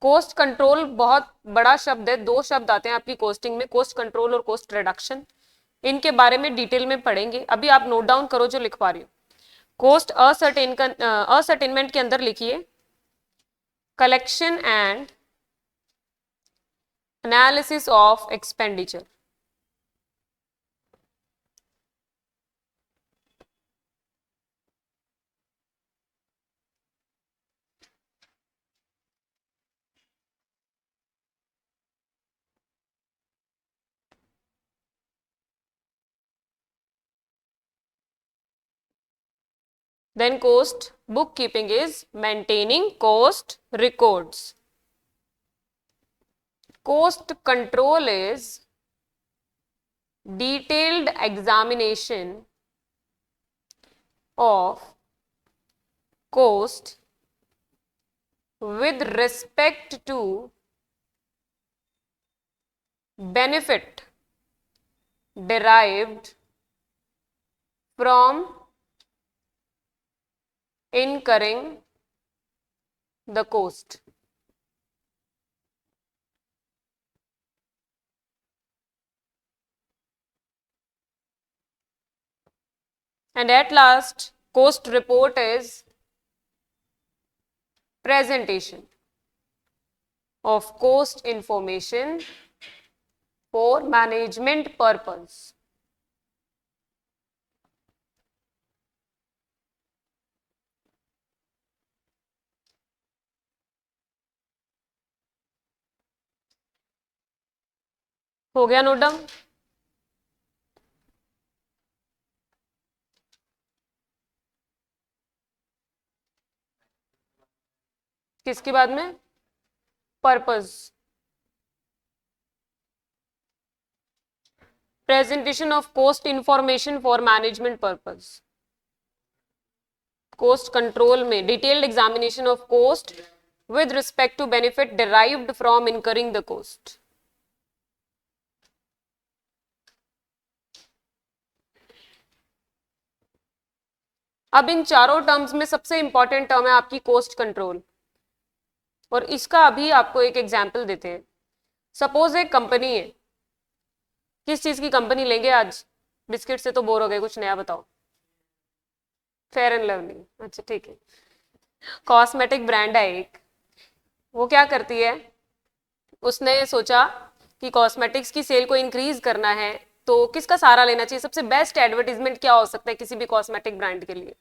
S1: कॉस्ट कंट्रोल बहुत बड़ा शब्द है, 2 शब्द आते हैं आपकी कॉस्टिंग में, कॉस्ट कंट्रोल और कॉस्ट रिडक्शन। इनके बारे में डिटेल में पढ़ेंगे, अभी आप नोट डाउन करो जो लिखवा रही हो। कॉस्ट असर्टेनमेंट के अंदर लिखिए collection and analysis of expenditure. Then cost bookkeeping is maintaining cost records. Cost control is detailed examination of cost with respect to benefit derived from incurring the cost. And at last, cost report is presentation of cost information for management purpose. हो गया note down? किसके बाद में, purpose, presentation of cost information for management purpose. Cost control में detailed examination of cost with respect to benefit derived from incurring the cost. अब इन चारों terms में सबसे इंपॉर्टेंट टर्म है आपकी कोस्ट कंट्रोल, और इसका अभी आपको एक एग्जाम्पल देते हैं। सपोज एक कंपनी है, किस चीज की कंपनी लेंगे आज? बिस्किट से तो बोर हो गए, कुछ नया बताओ। फेयर एंड लवली, अच्छा ठीक है। कॉस्मेटिक ब्रांड है एक, वो क्या करती है, उसने सोचा कि कॉस्मेटिक्स की सेल को इंक्रीज करना है तो किसका सहारा लेना चाहिए, सबसे बेस्ट एडवर्टीजमेंट क्या हो सकता है किसी भी कॉस्मेटिक ब्रांड के लिए?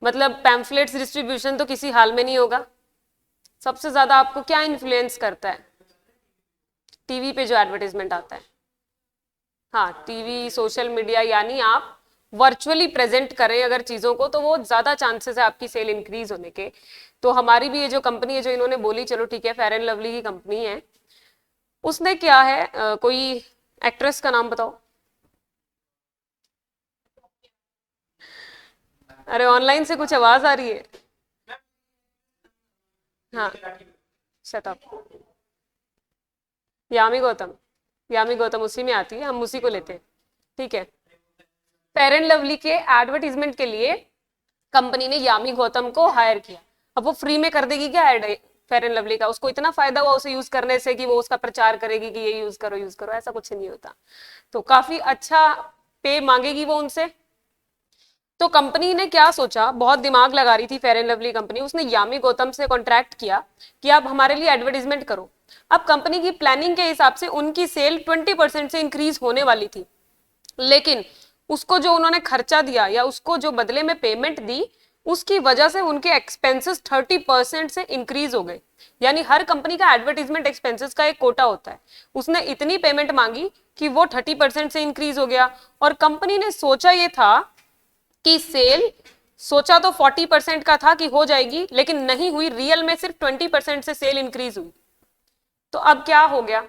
S1: मतलब पैम्फलेट्स डिस्ट्रीब्यूशन तो किसी हाल में नहीं होगा। सबसे ज्यादा आपको क्या इन्फ्लुएंस करता है? टीवी पे जो एडवर्टीजमेंट आता है, हाँ टीवी, सोशल मीडिया, यानी आप वर्चुअली प्रेजेंट करें अगर चीजों को तो वो ज्यादा चांसेस है आपकी सेल इंक्रीज होने के। तो हमारी भी ये जो कंपनी है जो इन्होंने बोली, चलो ठीक है फेयर एंड लवली की कंपनी है, उसने क्या है कोई एक्ट्रेस का नाम बताओ। अरे ऑनलाइन से कुछ आवाज आ रही है। हाँ शट अप। यामी गौतम, यामी गौतम उसी में आती है, हम उसी को लेते हैं, ठीक है। फेयर एंड लवली के एडवर्टीजमेंट के लिए कंपनी ने यामी गौतम को हायर किया। अब वो फ्री में कर देगी क्या एड फेयर एंड लवली का? उसको इतना फायदा हुआ उसे यूज करने से कि वो उसका प्रचार करेगी कि ये यूज करो, ऐसा कुछ नहीं होता। तो काफी अच्छा पे मांगेगी वो उनसे। तो कंपनी ने क्या सोचा, बहुत दिमाग लगा रही थी फेयर एंड लवली कंपनी, उसने यामी गौतम से कॉन्ट्रैक्ट किया कि आप हमारे लिए एडवर्टीजमेंट करो। अब कंपनी की प्लानिंग के हिसाब से उनकी सेल 20% से इंक्रीज होने वाली थी, लेकिन उसको जो उन्होंने खर्चा दिया या उसको जो बदले में पेमेंट दी, उसकी वजह से उनके एक्सपेंसेस 30% से इंक्रीज हो गए। यानी हर कंपनी का एडवर्टीजमेंट एक्सपेंसेस का एक कोटा होता है, उसने इतनी पेमेंट मांगी कि वो 30% से इंक्रीज हो गया। और कंपनी ने सोचा ये था कि सेल, सोचा तो 40% का था कि हो जाएगी, लेकिन नहीं हुई, रियल में सिर्फ 20% से सेल इंक्रीज हुई। तो अब क्या हो गया,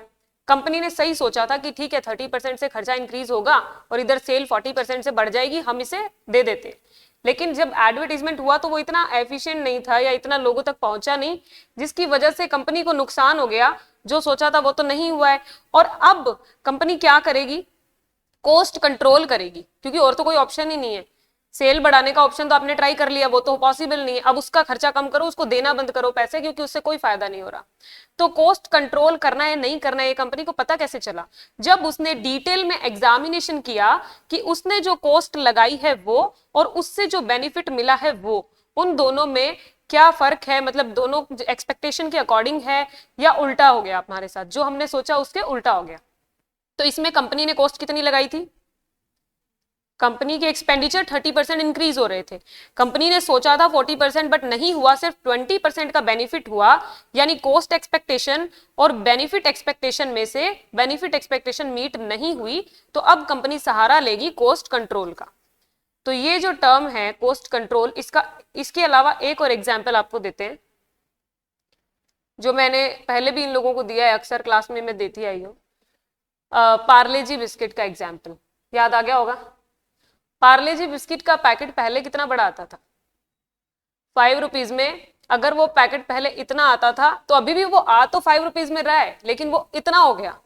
S1: कंपनी ने सही सोचा था कि ठीक है 30% से खर्चा इंक्रीज होगा और इधर सेल 40% से बढ़ जाएगी, हम इसे दे देते। लेकिन जब एडवर्टीजमेंट हुआ तो वो इतना एफिशिएंट नहीं था या इतना लोगों तक पहुंचा नहीं, जिसकी वजह से कंपनी को नुकसान हो गया। जो सोचा था वो तो नहीं हुआ है। और अब कंपनी क्या करेगी, कोस्ट कंट्रोल करेगी, क्योंकि और तो कोई ऑप्शन ही नहीं है। सेल बढ़ाने का ऑप्शन तो आपने ट्राई कर लिया, वो तो पॉसिबल नहीं है। अब उसका खर्चा कम करो, उसको देना बंद करो पैसे, क्योंकि उससे कोई फायदा नहीं हो रहा। तो कोस्ट कंट्रोल करना है नहीं करना है, ये कंपनी को पता कैसे चला? जब उसने डिटेल में एग्जामिनेशन किया कि उसने जो कॉस्ट लगाई है वो और उससे जो बेनिफिट मिला है वो, उन दोनों में क्या फर्क है, मतलब दोनों एक्सपेक्टेशन के अकॉर्डिंग है या उल्टा हो गया हमारे साथ, जो हमने सोचा उसके उल्टा हो गया। तो इसमें कंपनी ने कॉस्ट कितनी लगाई थी? कंपनी के एक्सपेंडिचर 30% इंक्रीज हो रहे थे, कंपनी ने सोचा था 40%, बट नहीं हुआ, सिर्फ 20% का बेनिफिट हुआ। यानी कॉस्ट एक्सपेक्टेशन और बेनिफिट एक्सपेक्टेशन में से बेनिफिट एक्सपेक्टेशन मीट नहीं हुई, तो अब कंपनी सहारा लेगी कॉस्ट कंट्रोल का। तो ये जो टर्म है कॉस्ट कंट्रोल, इसके अलावा एक और एग्जाम्पल आपको देते हैं, जो मैंने पहले भी इन लोगों को दिया है, अक्सर क्लास में मैं देती आई हूँ। पार्ले जी बिस्किट का एग्जाम्पल याद आ गया होगा। पार्ले जी बिस्किट का पैकेट पहले कितना बड़ा आता था? 5 रुपीज में। अगर वो पैकेट पहले इतना आता था तो अभी भी वो आ तो 5 रुपीज में रहा है, लेकिन वो इतना हो गया।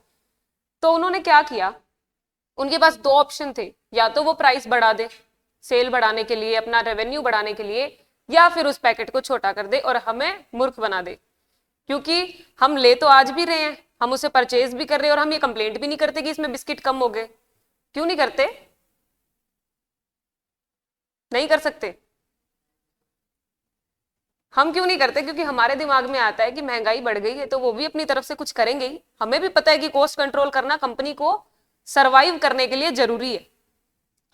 S1: तो उन्होंने क्या किया, उनके पास दो ऑप्शन थे, या तो वो प्राइस बढ़ा दे सेल बढ़ाने के लिए, अपना रेवेन्यू बढ़ाने के लिए, या फिर उस पैकेट को छोटा कर दे और हमें मूर्ख बना दे। क्योंकि हम ले तो आज भी रहे हैं, हम उसे परचेज भी कर रहे हैं, और हम ये कंप्लेंट भी नहीं करते कि इसमें बिस्किट कम हो गए। क्यों नहीं करते? नहीं कर सकते। हम क्यों नहीं करते? क्योंकि हमारे दिमाग में आता है कि महंगाई बढ़ गई है तो वो भी अपनी तरफ से कुछ करेंगे ही। हमें भी पता है कि कॉस्ट कंट्रोल करना कंपनी को सरवाइव करने के लिए जरूरी है।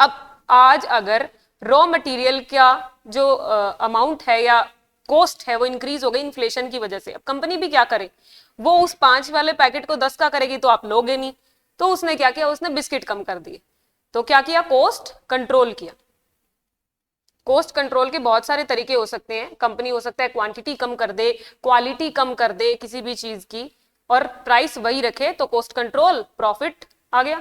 S1: अब आज अगर रॉ मटेरियल का जो अमाउंट है या कॉस्ट है वो इंक्रीज हो गई इन्फ्लेशन की वजह से, अब कंपनी भी क्या करे, वो उस 5 वाले पैकेट को 10 का करेगी तो आप लोगे नहीं। तो उसने क्या किया, उसने बिस्किट कम कर दिए। तो क्या किया, कॉस्ट कंट्रोल किया। कॉस्ट कंट्रोल के बहुत सारे तरीके हो सकते हैं। कंपनी हो सकता है क्वांटिटी कम कर दे, क्वालिटी कम कर दे किसी भी चीज की, और प्राइस वही रखे, तो कॉस्ट कंट्रोल, प्रॉफिट आ गया।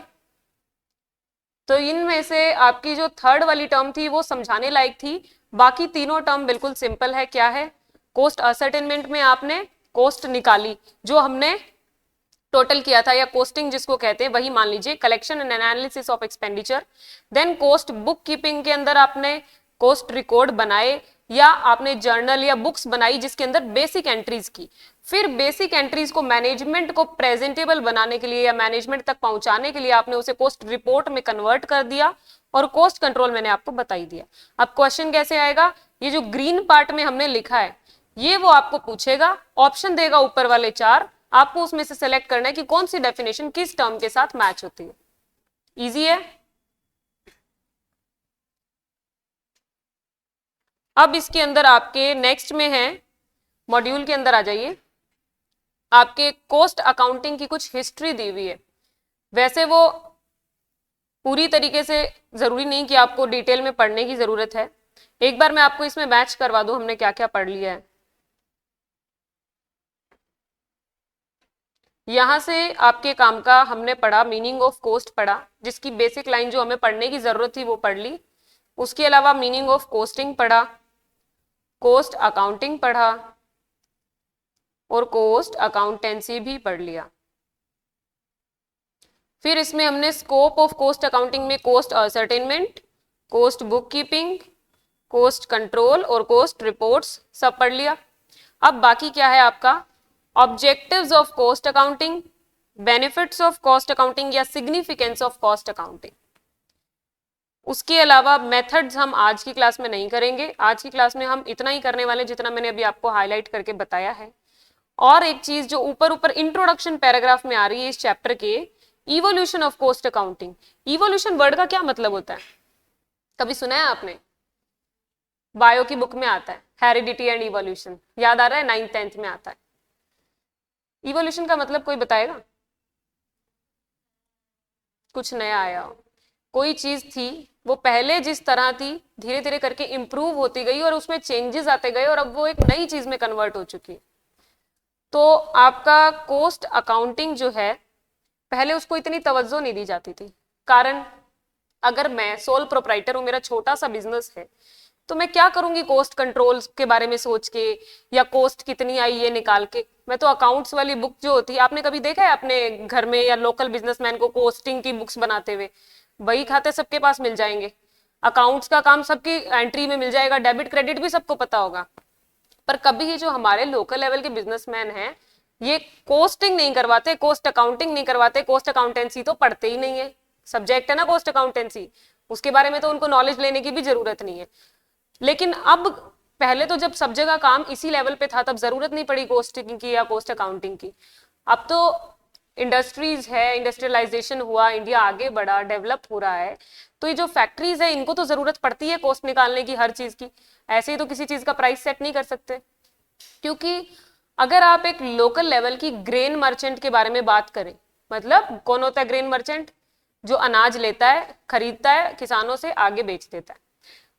S1: तो इनमें से आपकी जो थर्ड वाली टर्म थी वो समझाने लायक थी, बाकी तीनों टर्म बिल्कुल सिंपल है। क्या है? कोस्ट असर्टेनमेंट में आपने कोस्ट निकाली, जो हमने टोटल किया था या कोस्टिंग जिसको कहते हैं वही मान लीजिए, collection and analysis of expenditure. Then cost bookkeeping के अंदर आपने कोस्ट रिकॉर्ड बनाए या आपने जर्नल या बुक्स बनाई जिसके अंदर बेसिक एंट्रीज की। फिर बेसिक एंट्रीज को मैनेजमेंट को प्रेजेंटेबल बनाने के लिए या मैनेजमेंट तक पहुंचाने के लिए आपने उसे कोस्ट रिपोर्ट में कन्वर्ट कर दिया और कोस्ट कंट्रोल मैंने आपको बता ही दिया। अब क्वेश्चन कैसे आएगा? ये जो ग्रीन पार्ट में हमने लिखा है ये वो आपको पूछेगा, ऑप्शन देगा ऊपर वाले 4, आपको उसमें से सेलेक्ट करना है कि कौन सी डेफिनेशन किस टर्म के साथ मैच होती है। इजी है। अब इसके अंदर आपके नेक्स्ट में है, मॉड्यूल के अंदर आ जाइए, आपके कोस्ट अकाउंटिंग की कुछ हिस्ट्री दी हुई है। वैसे वो पूरी तरीके से जरूरी नहीं कि आपको डिटेल में पढ़ने की जरूरत है, एक बार मैं आपको इसमें मैच करवा दूं हमने क्या क्या पढ़ लिया है। यहां से आपके काम का हमने पढ़ा, मीनिंग ऑफ कोस्ट पढ़ा, जिसकी बेसिक लाइन जो हमें पढ़ने की जरूरत थी वो पढ़ ली। उसके अलावा मीनिंग ऑफ कोस्टिंग पढ़ा, कोस्ट अकाउंटिंग पढ़ा और कोस्ट अकाउंटेंसी भी पढ़ लिया। फिर इसमें हमने स्कोप ऑफ कोस्ट अकाउंटिंग में cost ascertainment, cost bookkeeping, cost control और कोस्ट रिपोर्ट्स सब पढ़ लिया। अब बाकी क्या है आपका? Objectives of cost accounting, benefits of cost accounting या सिग्निफिकेंस ऑफ कॉस्ट अकाउंटिंग। उसके अलावा मेथड्स हम आज की क्लास में नहीं करेंगे, आज की क्लास में हम इतना ही करने वाले जितना मैंने अभी आपको हाईलाइट करके बताया है। और एक चीज जो ऊपर ऊपर इंट्रोडक्शन पैराग्राफ में आ रही है इस चैप्टर के, evolution of cost accounting. Evolution word का क्या मतलब होता है? कभी सुना है आपने? बायो की बुक में आता है, हेरिडिटी एंड इवोल्यूशन, याद आ रहा है? 9th 10th में आता है। इवोल्यूशन का मतलब कोई बताएगा? कुछ नया आया हो, कोई चीज थी वो पहले जिस तरह थी धीरे धीरे करके इंप्रूव होती गई और उसमें चेंजेस आते गए और अब वो एक नई चीज में कन्वर्ट हो चुकी है। तो आपका कोस्ट अकाउंटिंग जो है पहले उसको इतनी तवज्जो नहीं दी जाती थी, कारण अगर मैं सोल प्रोप्राइटर हूं, मेरा छोटा सा बिजनेस है, तो मैं क्या करूंगी कोस्ट कंट्रोल के बारे में सोच के या कोस्ट कितनी आई ये निकाल के? मैं तो अकाउंट्स वाली बुक जो होती है, आपने कभी देखा है अपने घर में या लोकल बिजनेसमैन को कोस्टिंग की बुक्स बनाते हुए? बही खाते सबके पास मिल जाएंगे, अकाउंट्स का काम सबकी एंट्री में मिल जाएगा, डेबिट क्रेडिट भी सबको पता होगा। पर कभी ये जो हमारे लोकल लेवल के बिजनेसमैन हैं ये कोस्टिंग नहीं करवाते, कोस्ट अकाउंटिंग नहीं करवाते, कोस्ट अकाउंटेंसी तो पढ़ते ही नहीं है। सब्जेक्ट है ना कोस्ट अकाउंटेंसी, उसके बारे में तो उनको नॉलेज लेने की भी जरूरत नहीं है। लेकिन अब पहले तो जब सब जगह काम इसी लेवल पे था तब जरूरत नहीं पड़ी कोस्टिंग की या कोस्ट अकाउंटिंग की। अब तो इंडस्ट्रीज है, इंडस्ट्रियलाइजेशन हुआ, इंडिया आगे बढ़ा, डेवलप हो रहा है, तो ये जो फैक्ट्रीज है इनको तो जरूरत पड़ती है कोस्ट निकालने की हर चीज की। ऐसे ही तो किसी चीज का प्राइस सेट नहीं कर सकते, क्योंकि अगर आप एक लोकल लेवल की ग्रेन मर्चेंट के बारे में बात करें, मतलब कौन होता है ग्रेन मर्चेंट? जो अनाज लेता है, खरीदता है किसानों से, आगे बेच देता है।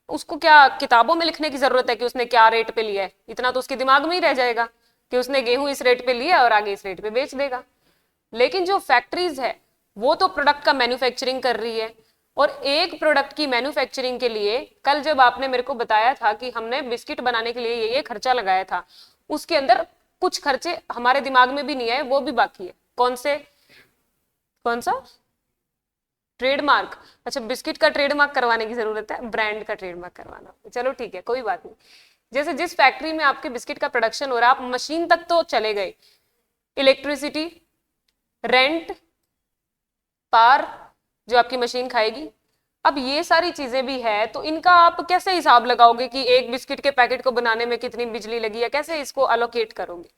S1: उसको क्या किताबों में लिखने की जरूरत है कि उसने क्या रेट पे लिया है? इतना तो उसके दिमाग में ही रह जाएगा कि उसने गेहूं इस रेट पे लिया और आगे इस रेट पे बेच देगा। लेकिन जो फैक्ट्रीज है वो तो प्रोडक्ट का मैन्युफैक्चरिंग कर रही है, और एक प्रोडक्ट की मैन्युफैक्चरिंग के लिए कल जब आपने मेरे को बताया था कि हमने बिस्किट बनाने के लिए ये खर्चा लगाया था, उसके अंदर कुछ खर्चे हमारे दिमाग में भी नहीं आए, वो भी बाकी है। कौन से? कौन सा? ट्रेडमार्क। अच्छा, बिस्किट का ट्रेडमार्क करवाने की जरूरत है, ब्रांड का ट्रेडमार्क करवाना, चलो ठीक है कोई बात नहीं। जैसे जिस फैक्ट्री में आपके बिस्किट का प्रोडक्शन हो रहा है, आप मशीन तक तो चले गए, इलेक्ट्रिसिटी, रेंट, पार जो आपकी मशीन खाएगी, अब ये सारी चीजें भी है, तो इनका आप कैसे हिसाब लगाओगे कि एक बिस्किट के पैकेट को बनाने में कितनी बिजली लगी है? कैसे इसको अलोकेट करोगे?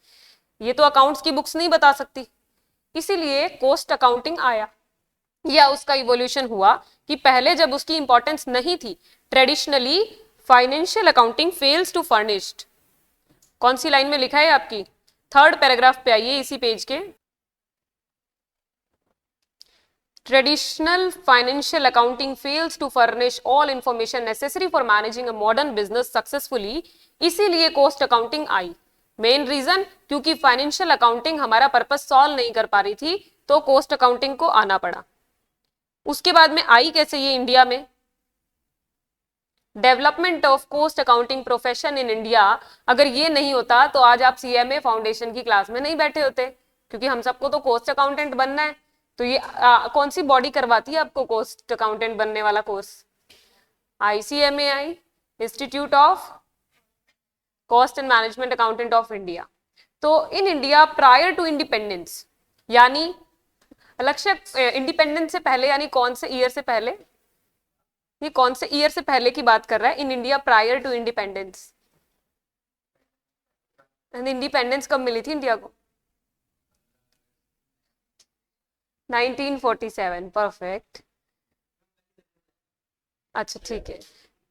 S1: ये तो अकाउंट्स की बुक्स नहीं बता सकती। इसीलिए कोस्ट अकाउंटिंग आया या उसका इवोल्यूशन हुआ कि पहले जब उसकी इंपॉर्टेंस नहीं थी, traditionally financial accounting fails to furnished. कौन सी लाइन में लिखा है आपकी? 3rd पैराग्राफ पे आइए इसी पेज के। Traditional financial accounting fails to furnish all information necessary for managing a modern business successfully, इसीलिए कोस्ट अकाउंटिंग आई। मेन रीजन क्योंकि फाइनेंशियल अकाउंटिंग हमारा पर्पस सॉल्व नहीं कर पा रही थी, तो कोस्ट अकाउंटिंग को आना पड़ा। उसके बाद में आई कैसे ये इंडिया में, development of cost accounting profession in India. अगर ये नहीं होता तो आज आप सीएमए फाउंडेशन की क्लास में नहीं बैठे होते, क्योंकि हम सबको तो कोस्ट अकाउंटेंट बनना है। तो ये कौन सी बॉडी करवाती है आपको कोस्ट अकाउंटेंट बनने वाला course? ICMAI, institute of cost and management accountant of India. तो in India prior to independence, यानी लक्ष्य इंडिपेंडेंस से पहले, यानी कौन से ईयर से पहले, ये कौन से ईयर से पहले की बात कर रहा है? In India prior to independence. Independence कब मिली थी इंडिया को? 1947, परफेक्ट। अच्छा ठीक है,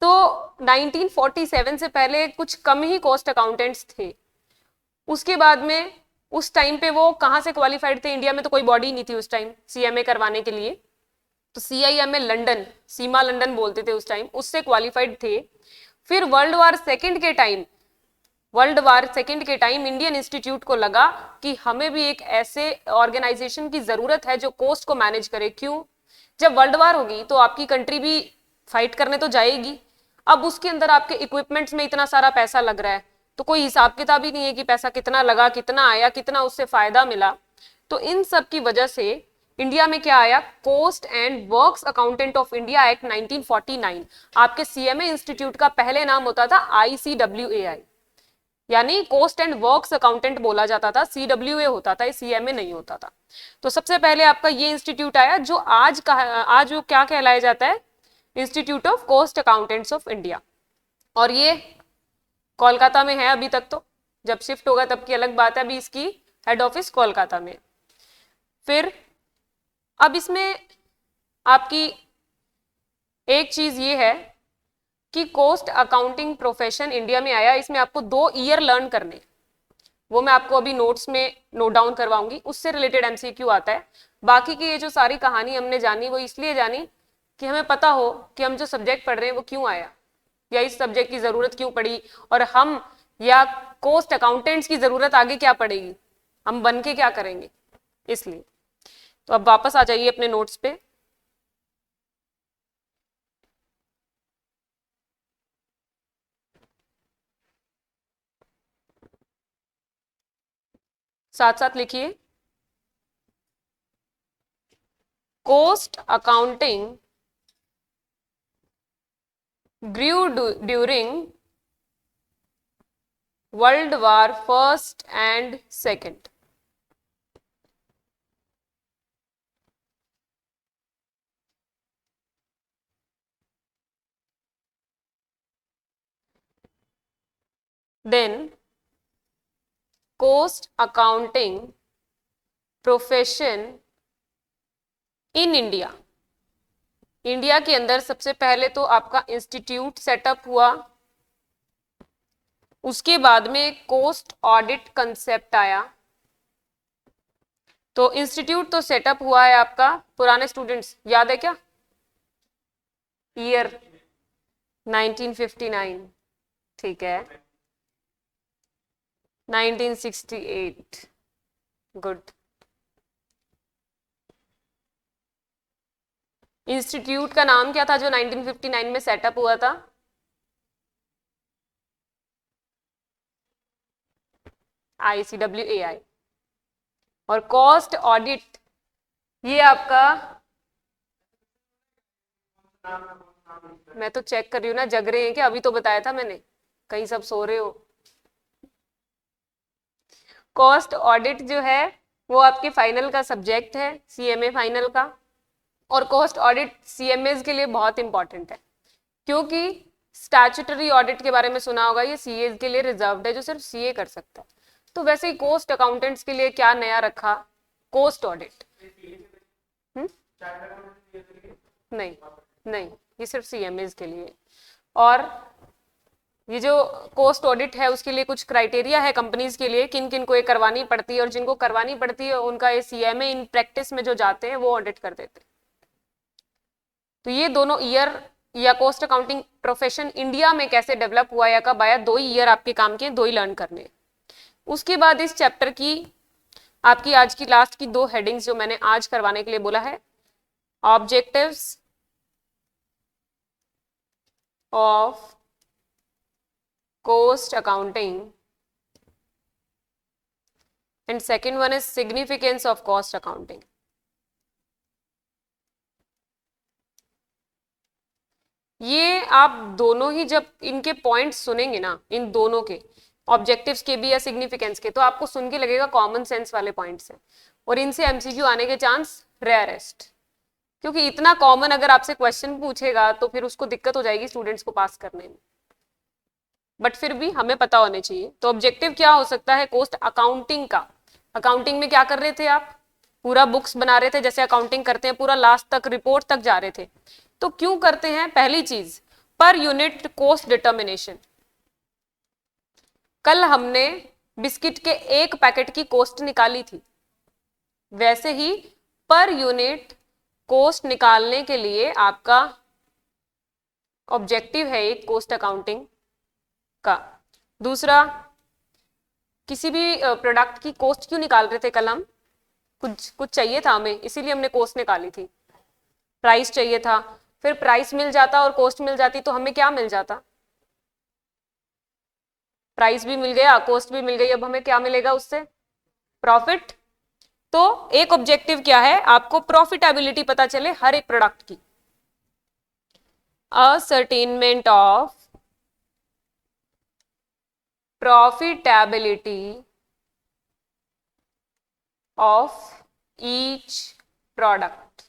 S1: तो 1947 से पहले कुछ कम ही कॉस्ट अकाउंटेंट्स थे। उसके बाद में उस टाइम पे वो कहाँ से क्वालिफाइड थे? इंडिया में तो कोई बॉडी नहीं थी उस टाइम सीएमए करवाने के लिए, तो CIMA लंदन, सीमा लंदन बोलते थे उस टाइम, उससे क्वालिफाइड थे। फिर वर्ल्ड वार सेकेंड के टाइम इंडियन इंस्टीट्यूट को लगा कि हमें भी एक ऐसे ऑर्गेनाइजेशन की जरूरत है जो कोस्ट को मैनेज करे। क्यों? जब वर्ल्ड वार होगी तो आपकी कंट्री भी फाइट करने तो जाएगी। अब उसके अंदर आपके इक्विपमेंट्स में इतना सारा पैसा लग रहा है, तो कोई हिसाब किताब ही नहीं है कि पैसा कितना लगा, कितना आया, कितना उससे फायदा मिला। तो इन सब की वजह से इंडिया में क्या आया? Cost and works accountant of India act 1949। आपके सीएमए इंस्टीट्यूट का पहले नाम होता था ICWAI, यानी कोस्ट एंड वर्क्स अकाउंटेंट बोला जाता था, CWA होता था, CMA नहीं होता था। तो सबसे पहले आपका ये इंस्टीट्यूट आया, जो आज वो क्या कहलाया जाता है? Institute of cost accountants of India. और ये कोलकाता में है अभी तक, तो जब शिफ्ट होगा तब की अलग बात है, अभी इसकी हेड ऑफिस कोलकाता में। फिर अब इसमें आपकी एक चीज ये है कि कोस्ट अकाउंटिंग प्रोफेशन इंडिया में आया, इसमें आपको 2 ईयर लर्न करने, वो मैं आपको अभी नोट्स में नोट डाउन करवाऊंगी, उससे रिलेटेड MCQ आता है। बाकी की ये जो सारी कहानी हमने जानी वो इसलिए जानी कि हमें पता हो कि हम जो सब्जेक्ट पढ़ रहे हैं वो क्यों आया, या इस सब्जेक्ट की जरूरत क्यों पड़ी, और हम या कोस्ट अकाउंटेंट्स की जरूरत आगे क्या पड़ेगी, हम बन के क्या करेंगे, इसलिए। तो अब वापस आ जाइए अपने नोट्स पे। साथ साथ लिखिए, cost accounting grew during World War First and Second. Then cost accounting profession in India, India के अंदर सबसे पहले तो आपका इंस्टीट्यूट सेटअप हुआ, उसके बाद में कोस्ट ऑडिट कंसेप्ट आया। तो इंस्टीट्यूट तो सेटअप हुआ है आपका, पुराने स्टूडेंट्स याद है क्या? ईयर 1959, ठीक है, 1968, गुड। इंस्टीट्यूट का नाम क्या था जो 1959 में सेटअप हुआ था? ICWAI। और कॉस्ट ऑडिट ये आपका, मैं तो चेक कर रही हूँ ना, जग रहे हैं क्या? अभी तो बताया था मैंने, कहीं सब सो रहे हो। कॉस्ट ऑडिट जो है वो आपके फाइनल का सब्जेक्ट है, CMA फाइनल का। और कॉस्ट ऑडिट CMAs के लिए बहुत इंपॉर्टेंट है, क्योंकि स्टैट्यूटरी ऑडिट के बारे में सुना होगा, ये CAs के लिए रिजर्व्ड है, जो सिर्फ CA कर सकता है। तो वैसे ही कोस्ट अकाउंटेंट्स के लिए क्या नया रखा? Cost audit. नहीं नहीं, ये सिर्फ CMAs के लिए। और ये जो कोस्ट ऑडिट है उसके लिए कुछ क्राइटेरिया है कंपनीज के लिए, किन किन को ये करवानी पड़ती है, और जिनको करवानी पड़ती है उनका ये CMA इन प्रैक्टिस में जो जाते हैं वो ऑडिट कर देते हैं। तो ये दोनों ईयर, या कोस्ट अकाउंटिंग प्रोफेशन इंडिया में कैसे डेवलप हुआ या कब आया, 2 ही ईयर आपके काम के, 2 ही लर्न करने। उसके बाद इस चैप्टर की आपकी आज की लास्ट की 2 हेडिंग्स जो मैंने आज करवाने के लिए बोला है, objectives of cost accounting and second one is significance of cost accounting. ये आप दोनों ही जब इनके पॉइंट्स सुनेंगे ना, इन दोनों के ऑब्जेक्टिव्स के भी या सिग्निफिकेंस के, तो आपको सुन के लगेगा कॉमन सेंस वाले पॉइंट्स हैं और इनसे एमसीक्यू आने के चांस रेयरेस्ट, क्योंकि इतना कॉमन अगर आपसे क्वेश्चन पूछेगा तो फिर उसको दिक्कत हो जाएगी स्टूडेंट्स को पास करने में, बट फिर भी हमें पता होने चाहिए। तो ऑब्जेक्टिव क्या हो सकता है कोस्ट अकाउंटिंग का? अकाउंटिंग में क्या कर रहे थे आप? पूरा बुक्स बना रहे थे, जैसे अकाउंटिंग करते हैं, पूरा लास्ट तक रिपोर्ट तक जा रहे थे। तो क्यों करते हैं? पहली चीज, पर यूनिट कोस्ट डिटर्मिनेशन। कल हमने बिस्किट के एक पैकेट की कोस्ट निकाली थी, वैसे ही पर यूनिट कोस्ट निकालने के लिए आपका ऑब्जेक्टिव है एक कोस्ट अकाउंटिंग का। दूसरा, किसी भी प्रोडक्ट की कोस्ट क्यों निकाल रहे थे कल हम? कुछ चाहिए था हमें, इसीलिए हमने कोस्ट निकाली थी। प्राइस चाहिए था, फिर प्राइस मिल जाता और कोस्ट मिल जाती तो हमें क्या मिल जाता? प्राइस भी मिल गया, कोस्ट भी मिल गई, अब हमें क्या मिलेगा उससे? प्रॉफिट। तो एक ऑब्जेक्टिव क्या है? आपको प्रॉफिटेबिलिटी पता चले हर एक प्रोडक्ट की। Ascertainment of profitability of each product.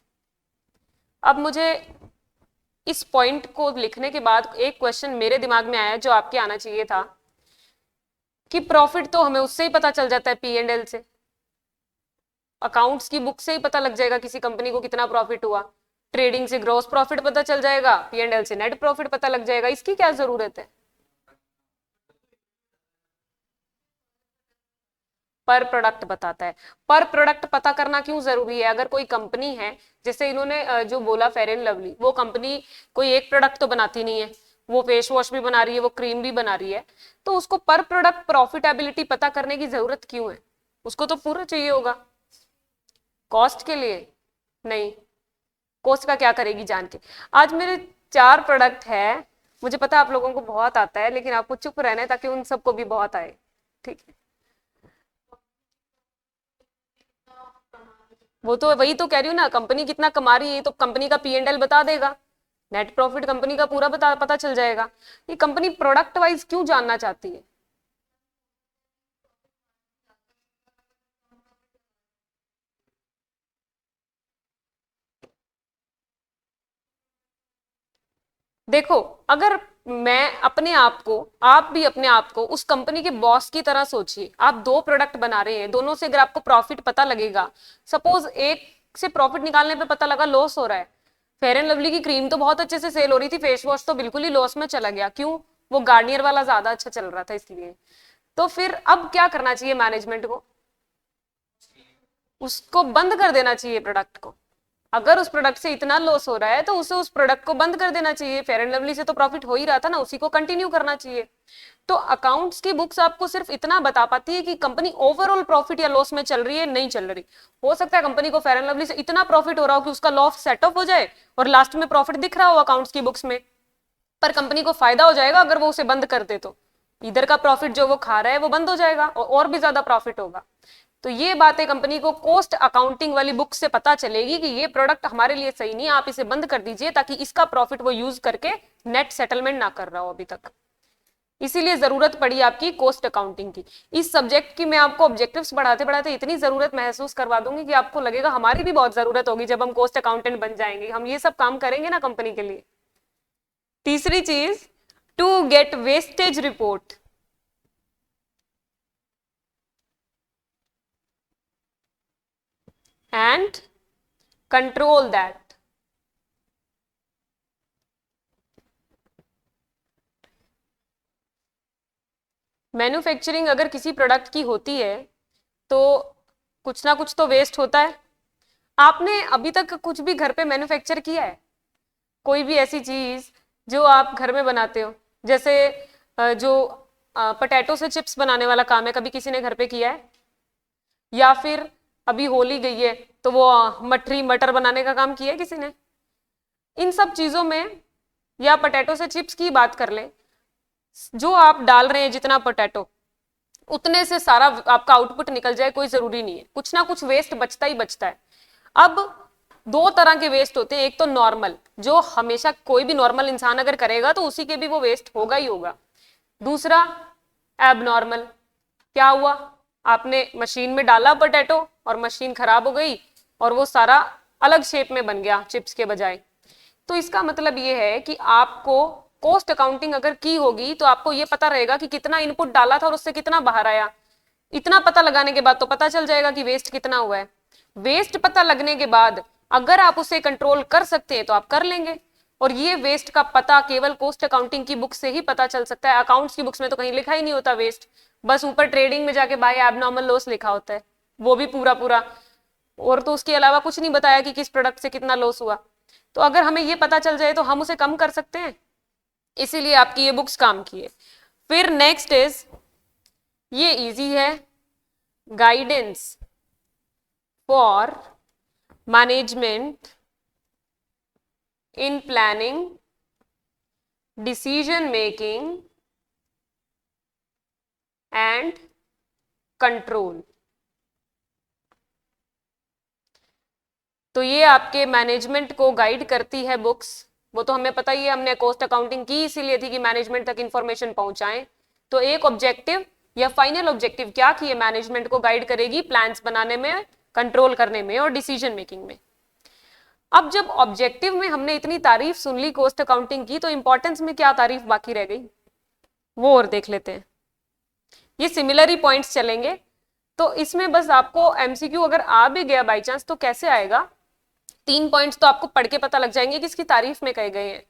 S1: अब मुझे इस पॉइंट को लिखने के बाद एक क्वेश्चन मेरे दिमाग में आया जो आपके आना चाहिए था कि प्रॉफिट तो हमें उससे ही पता चल जाता है, पी एंड एल से, अकाउंट्स की बुक से ही पता लग जाएगा किसी कंपनी को कितना प्रॉफिट हुआ, ट्रेडिंग से ग्रॉस प्रॉफिट पता चल जाएगा, पी एंड एल से नेट प्रॉफिट पता लग जाएगा, इसकी क्या जरूरत है? पर प्रोडक्ट बताता है। पर प्रोडक्ट पता करना क्यों जरूरी है? अगर कोई कंपनी है, जैसे इन्होंने जो बोला फेयर एंड लवली, वो कंपनी कोई एक प्रोडक्ट तो बनाती नहीं है, वो फेस वॉश भी बना रही है, वो क्रीम भी बना रही है, तो उसको पर प्रोडक्ट प्रॉफिटेबिलिटी पता करने की जरूरत क्यों है? उसको तो पूरा चाहिए होगा। कॉस्ट के लिए नहीं, कॉस्ट का क्या करेगी जान के। आज मेरे 4 प्रोडक्ट है, मुझे पता है आप लोगों को बहुत आता है, लेकिन आपको चुप रहना है ताकि उन सबको भी बहुत आए, ठीक है? वो तो वही तो कह रही हूँ ना, कंपनी कितना कमा रही है तो कंपनी का पी एंड एल बता देगा, नेट प्रॉफिट कंपनी का पूरा पता चल जाएगा। ये कंपनी प्रोडक्ट वाइज क्यों जानना चाहती है? देखो, अगर मैं अपने आप को, आप भी अपने आप को उस कंपनी के बॉस की तरह सोचिए। आप 2 प्रोडक्ट बना रहे हैं, दोनों से अगर आपको प्रॉफिट पता लगेगा, सपोज एक से प्रॉफिट निकालने पे पता लगा लॉस हो रहा है, फेयर एंड लवली की क्रीम तो बहुत अच्छे से सेल हो रही थी, फेस वॉश तो बिल्कुल ही लॉस में चला गया, क्यों? वो गार्नियर वाला ज्यादा अच्छा चल रहा था इसलिए। तो फिर अब क्या करना चाहिए मैनेजमेंट को? उसको बंद कर देना चाहिए प्रोडक्ट को। अगर उस प्रोडक्ट से इतना लॉस हो रहा है तो उसे उस प्रोडक्ट को बंद कर देना चाहिए। फेयर एंड लवली से तो प्रॉफिट हो ही रहा था ना, उसी को कंटिन्यू करना चाहिए। तो अकाउंट्स की बुक्स आपको सिर्फ इतना बता पाती है कि कंपनी ओवरऑल प्रॉफिट या लॉस में चल रही है, नहीं चल रही। हो सकता है कंपनी को फेयर एंड लवली से इतना प्रॉफिट हो रहा हो कि उसका लॉस सेट ऑफ हो जाए और लास्ट में प्रॉफिट दिख रहा हो अकाउंट्स की बुक्स में, पर कंपनी को फायदा हो जाएगा अगर वो उसे बंद कर दे तो इधर का प्रॉफिट जो वो खा रहा है वो बंद हो जाएगा और भी ज्यादा प्रॉफिट होगा। तो ये बातें कंपनी को कोस्ट अकाउंटिंग वाली बुक से पता चलेगी कि ये प्रोडक्ट हमारे लिए सही नहीं है, आप इसे बंद कर दीजिए, ताकि इसका प्रॉफिट वो यूज करके नेट सेटलमेंट ना कर रहा हो अभी तक। इसीलिए जरूरत पड़ी आपकी कोस्ट अकाउंटिंग की। इस सब्जेक्ट की मैं आपको ऑब्जेक्टिव्स बढ़ाते बढ़ाते इतनी जरूरत महसूस करवा दूंगी कि आपको लगेगा हमारी भी बहुत जरूरत होगी जब हम कोस्ट अकाउंटेंट बन जाएंगे, हम ये सब काम करेंगे ना कंपनी के लिए। तीसरी चीज, to get wastage report. and control that। Manufacturing अगर किसी प्रोडक्ट की होती है तो कुछ ना कुछ तो वेस्ट होता है। आपने अभी तक कुछ भी घर पे मैन्युफैक्चर किया है? कोई भी ऐसी चीज जो आप घर में बनाते हो, जैसे जो पोटैटो से चिप्स बनाने वाला काम है, कभी किसी ने घर पे किया है? या फिर अभी होली गई है तो वो मठरी मटर बनाने का काम किया है किसी ने? इन सब चीजों में, या पोटैटो से चिप्स की बात कर ले, जो आप डाल रहे हैं जितना पोटैटो, उतने से सारा आपका आउटपुट निकल जाए कोई जरूरी नहीं है, कुछ ना कुछ वेस्ट बचता ही बचता है। अब दो तरह के वेस्ट होते हैं, एक तो नॉर्मल, जो हमेशा कोई भी नॉर्मल इंसान अगर करेगा तो उसी के भी वो वेस्ट होगा ही होगा। दूसरा एबनॉर्मल, क्या हुआ, आपने मशीन में डाला पोटैटो और मशीन खराब हो गई और वो सारा अलग शेप में बन गया चिप्स के बजाय। तो इसका मतलब ये है कि आपको कॉस्ट अकाउंटिंग अगर की होगी तो आपको ये पता रहेगा कि कितना इनपुट डाला था और उससे कितना बाहर आया। इतना पता लगाने के बाद तो पता चल जाएगा कि वेस्ट कितना हुआ है। वेस्ट पता लगने के बाद अगर आप उसे कंट्रोल कर सकते हैं तो आप कर लेंगे, और ये वेस्ट का पता केवल कॉस्ट अकाउंटिंग की बुक से ही पता चल सकता है। अकाउंट्स की बुक्स में तो कहीं लिखा ही नहीं होता वेस्ट, बस ऊपर ट्रेडिंग में जाके बाय एबनॉर्मल लॉस लिखा होता है, वो भी पूरा पूरा, और तो उसके अलावा कुछ नहीं बताया कि किस प्रोडक्ट से कितना लॉस हुआ। तो अगर हमें ये पता चल जाए तो हम उसे कम कर सकते हैं, इसीलिए आपकी ये बुक्स काम की है। फिर नेक्स्ट इज, ये इजी है, guidance for management in planning, decision making and control. तो ये आपके मैनेजमेंट को गाइड करती है बुक्स, वो तो हमें पता ही है, हमने कॉस्ट अकाउंटिंग की इसीलिए थी कि मैनेजमेंट तक इंफॉर्मेशन पहुंचाएं। तो एक ऑब्जेक्टिव या फाइनल ऑब्जेक्टिव क्या की है, मैनेजमेंट को गाइड करेगी प्लान्स बनाने में, कंट्रोल करने में और डिसीजन मेकिंग में। अब जब ऑब्जेक्टिव में हमने इतनी तारीफ सुन ली कॉस्ट अकाउंटिंग की, तो इंपॉर्टेंस में क्या तारीफ बाकी रह गई, वो और देख लेते हैं। ये सिमिलर ही पॉइंट्स चलेंगे, तो इसमें बस आपको एमसीक्यू अगर आ भी गया बाई चांस तो कैसे आएगा, 3 पॉइंट्स तो आपको पढ़ के पता लग जाएंगे कि इसकी तारीफ में कहे गए हैं,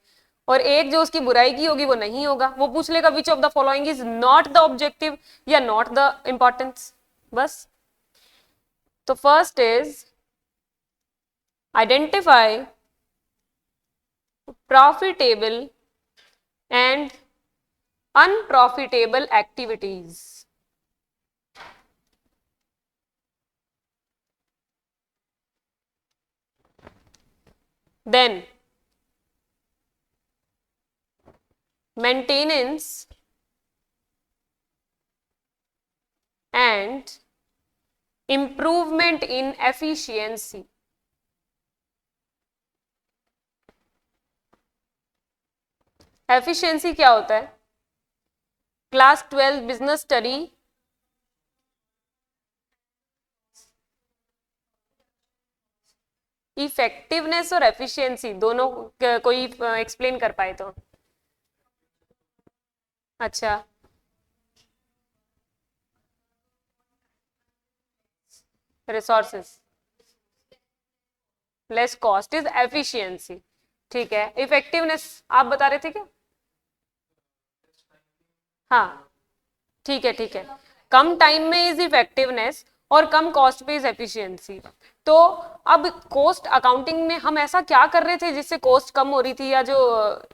S1: और एक जो उसकी बुराई की होगी वो नहीं होगा। वो पूछ लेगा which of the following is not the objective या नॉट द इंपॉर्टेंस, बस। तो first is identify profitable and unprofitable activities. Then maintenance and improvement in efficiency. Efficiency क्या होता है, क्लास 12 बिजनेस स्टडी इफेक्टिवनेस और एफिशिएंसी दोनों कोई एक्सप्लेन कर पाए तो। अच्छा, resources less cost is efficiency, ठीक है। इफेक्टिवनेस आप बता रहे थे क्या? हाँ, ठीक है ठीक है, कम टाइम में इज इफेक्टिवनेस और कम कॉस्ट पे इज एफिशिएंसी। तो अब कॉस्ट अकाउंटिंग में हम ऐसा क्या कर रहे थे जिससे कॉस्ट कम हो रही थी, या जो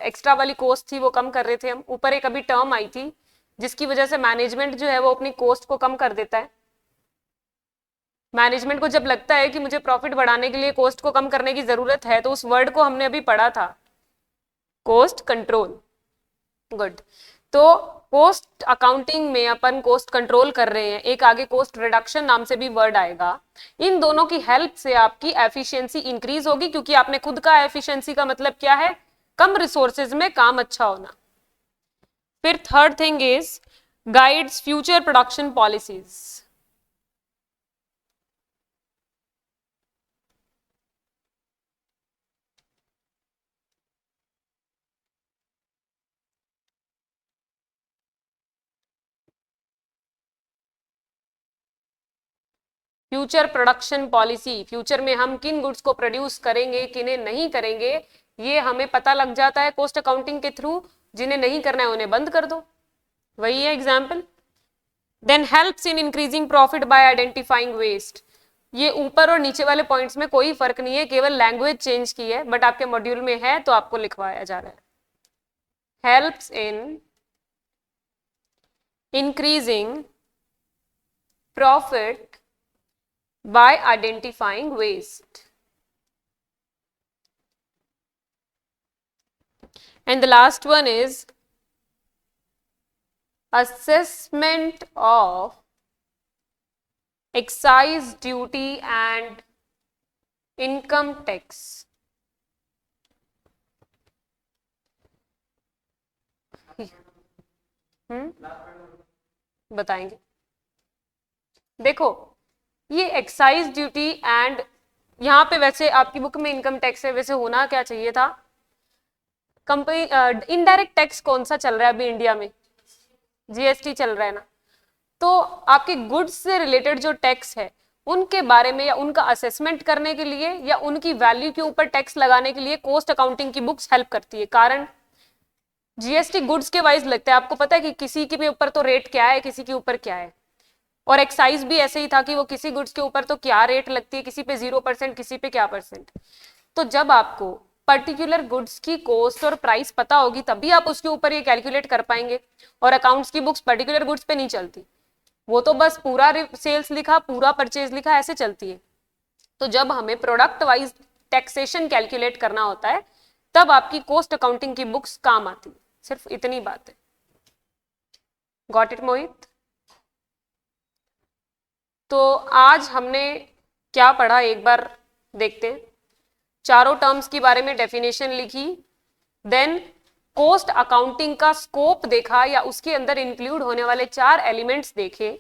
S1: एक्स्ट्रा वाली कॉस्ट थी वो कम कर रहे थे हम? ऊपर एक अभी टर्म आई थी जिसकी वजह से मैनेजमेंट जो है वो अपनी कॉस्ट को कम कर देता है। मैनेजमेंट को जब लगता है कि मुझे प्रॉफिट बढ़ाने के लिए कॉस्ट को कम करने की जरूरत है, तो उस वर्ड को हमने अभी पढ़ा था, कॉस्ट कंट्रोल। गुड। तो कॉस्ट अकाउंटिंग में अपन कॉस्ट कंट्रोल कर रहे हैं, एक आगे कॉस्ट रिडक्शन नाम से भी वर्ड आएगा। इन दोनों की हेल्प से आपकी एफिशिएंसी इंक्रीज होगी, क्योंकि आपने खुद का एफिशिएंसी का मतलब क्या है, कम रिसोर्सेज में काम अच्छा होना। फिर third thing is guides future production policies. Future production policy, future में हम किन गुड्स को प्रोड्यूस करेंगे किन्हें नहीं करेंगे, ये हमें पता लग जाता है कॉस्ट अकाउंटिंग के थ्रू। जिन्हें नहीं करना है उन्हें बंद कर दो, वही है example. Then helps in increasing profit by identifying waste. ये ऊपर और नीचे वाले पॉइंट्स में कोई फर्क नहीं है, केवल लैंग्वेज चेंज की है, बट आपके मॉड्यूल में है तो आपको लिखवाया जा रहा है। Helps in increasing profit by identifying waste. And the last one is assessment of excise duty and income tax. बताएंगे। देखो ये एक्साइज ड्यूटी एंड यहाँ पे वैसे आपकी बुक में इनकम टैक्स है, वैसे होना क्या चाहिए था कंपनी इनडायरेक्ट टैक्स कौन सा चल रहा है अभी इंडिया में, जीएसटी चल रहा है ना। तो आपके गुड्स से रिलेटेड जो टैक्स है उनके बारे में या उनका असेसमेंट करने के लिए या उनकी वैल्यू के ऊपर टैक्स लगाने के लिए कॉस्ट अकाउंटिंग की बुक्स हेल्प करती है। कारण जीएसटी गुड्स के वाइज लगता है, आपको पता है कि किसी के ऊपर तो रेट क्या है, किसी के ऊपर क्या है। और एक्साइज भी ऐसे ही था कि वो किसी गुड्स के ऊपर तो क्या रेट लगती है, किसी पे 0%, किसी पे क्या परसेंट। तो जब आपको पर्टिकुलर गुड्स की कॉस्ट और प्राइस पता होगी तभी आप उसके ऊपर ये कैलकुलेट कर पाएंगे। और अकाउंट्स की बुक्स पर्टिकुलर गुड्स पे नहीं चलती, वो तो बस पूरा सेल्स लिखा, पूरा परचेज लिखा, ऐसे चलती है। तो जब हमें प्रोडक्ट वाइज टैक्सेशन कैलकुलेट करना होता है तब आपकी कॉस्ट अकाउंटिंग की बुक्स काम आती है। सिर्फ इतनी बात है। गॉट इट मोहित? तो आज हमने क्या पढ़ा एक बार देखते हैं। चारों टर्म्स के बारे में डेफिनेशन लिखी, देन कॉस्ट अकाउंटिंग का स्कोप देखा या उसके अंदर इंक्लूड होने वाले 4 एलिमेंट्स देखे,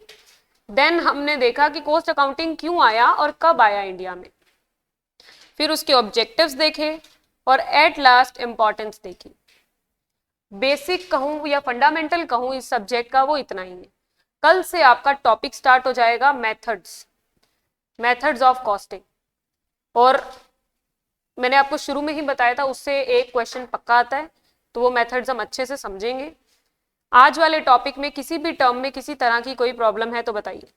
S1: देन हमने देखा कि कॉस्ट अकाउंटिंग क्यों आया और कब आया इंडिया में, फिर उसके ऑब्जेक्टिव्स देखे और एट लास्ट इंपॉर्टेंस देखी। बेसिक कहूं या फंडामेंटल कहूं इस सब्जेक्ट का वो इतना ही है। कल से आपका टॉपिक स्टार्ट हो जाएगा मेथड्स ऑफ कॉस्टिंग। और मैंने आपको शुरू में ही बताया था उससे एक क्वेश्चन पक्का आता है, तो वो मेथड्स हम अच्छे से समझेंगे। आज वाले टॉपिक में किसी भी टर्म में किसी तरह की कोई प्रॉब्लम है तो बताइए।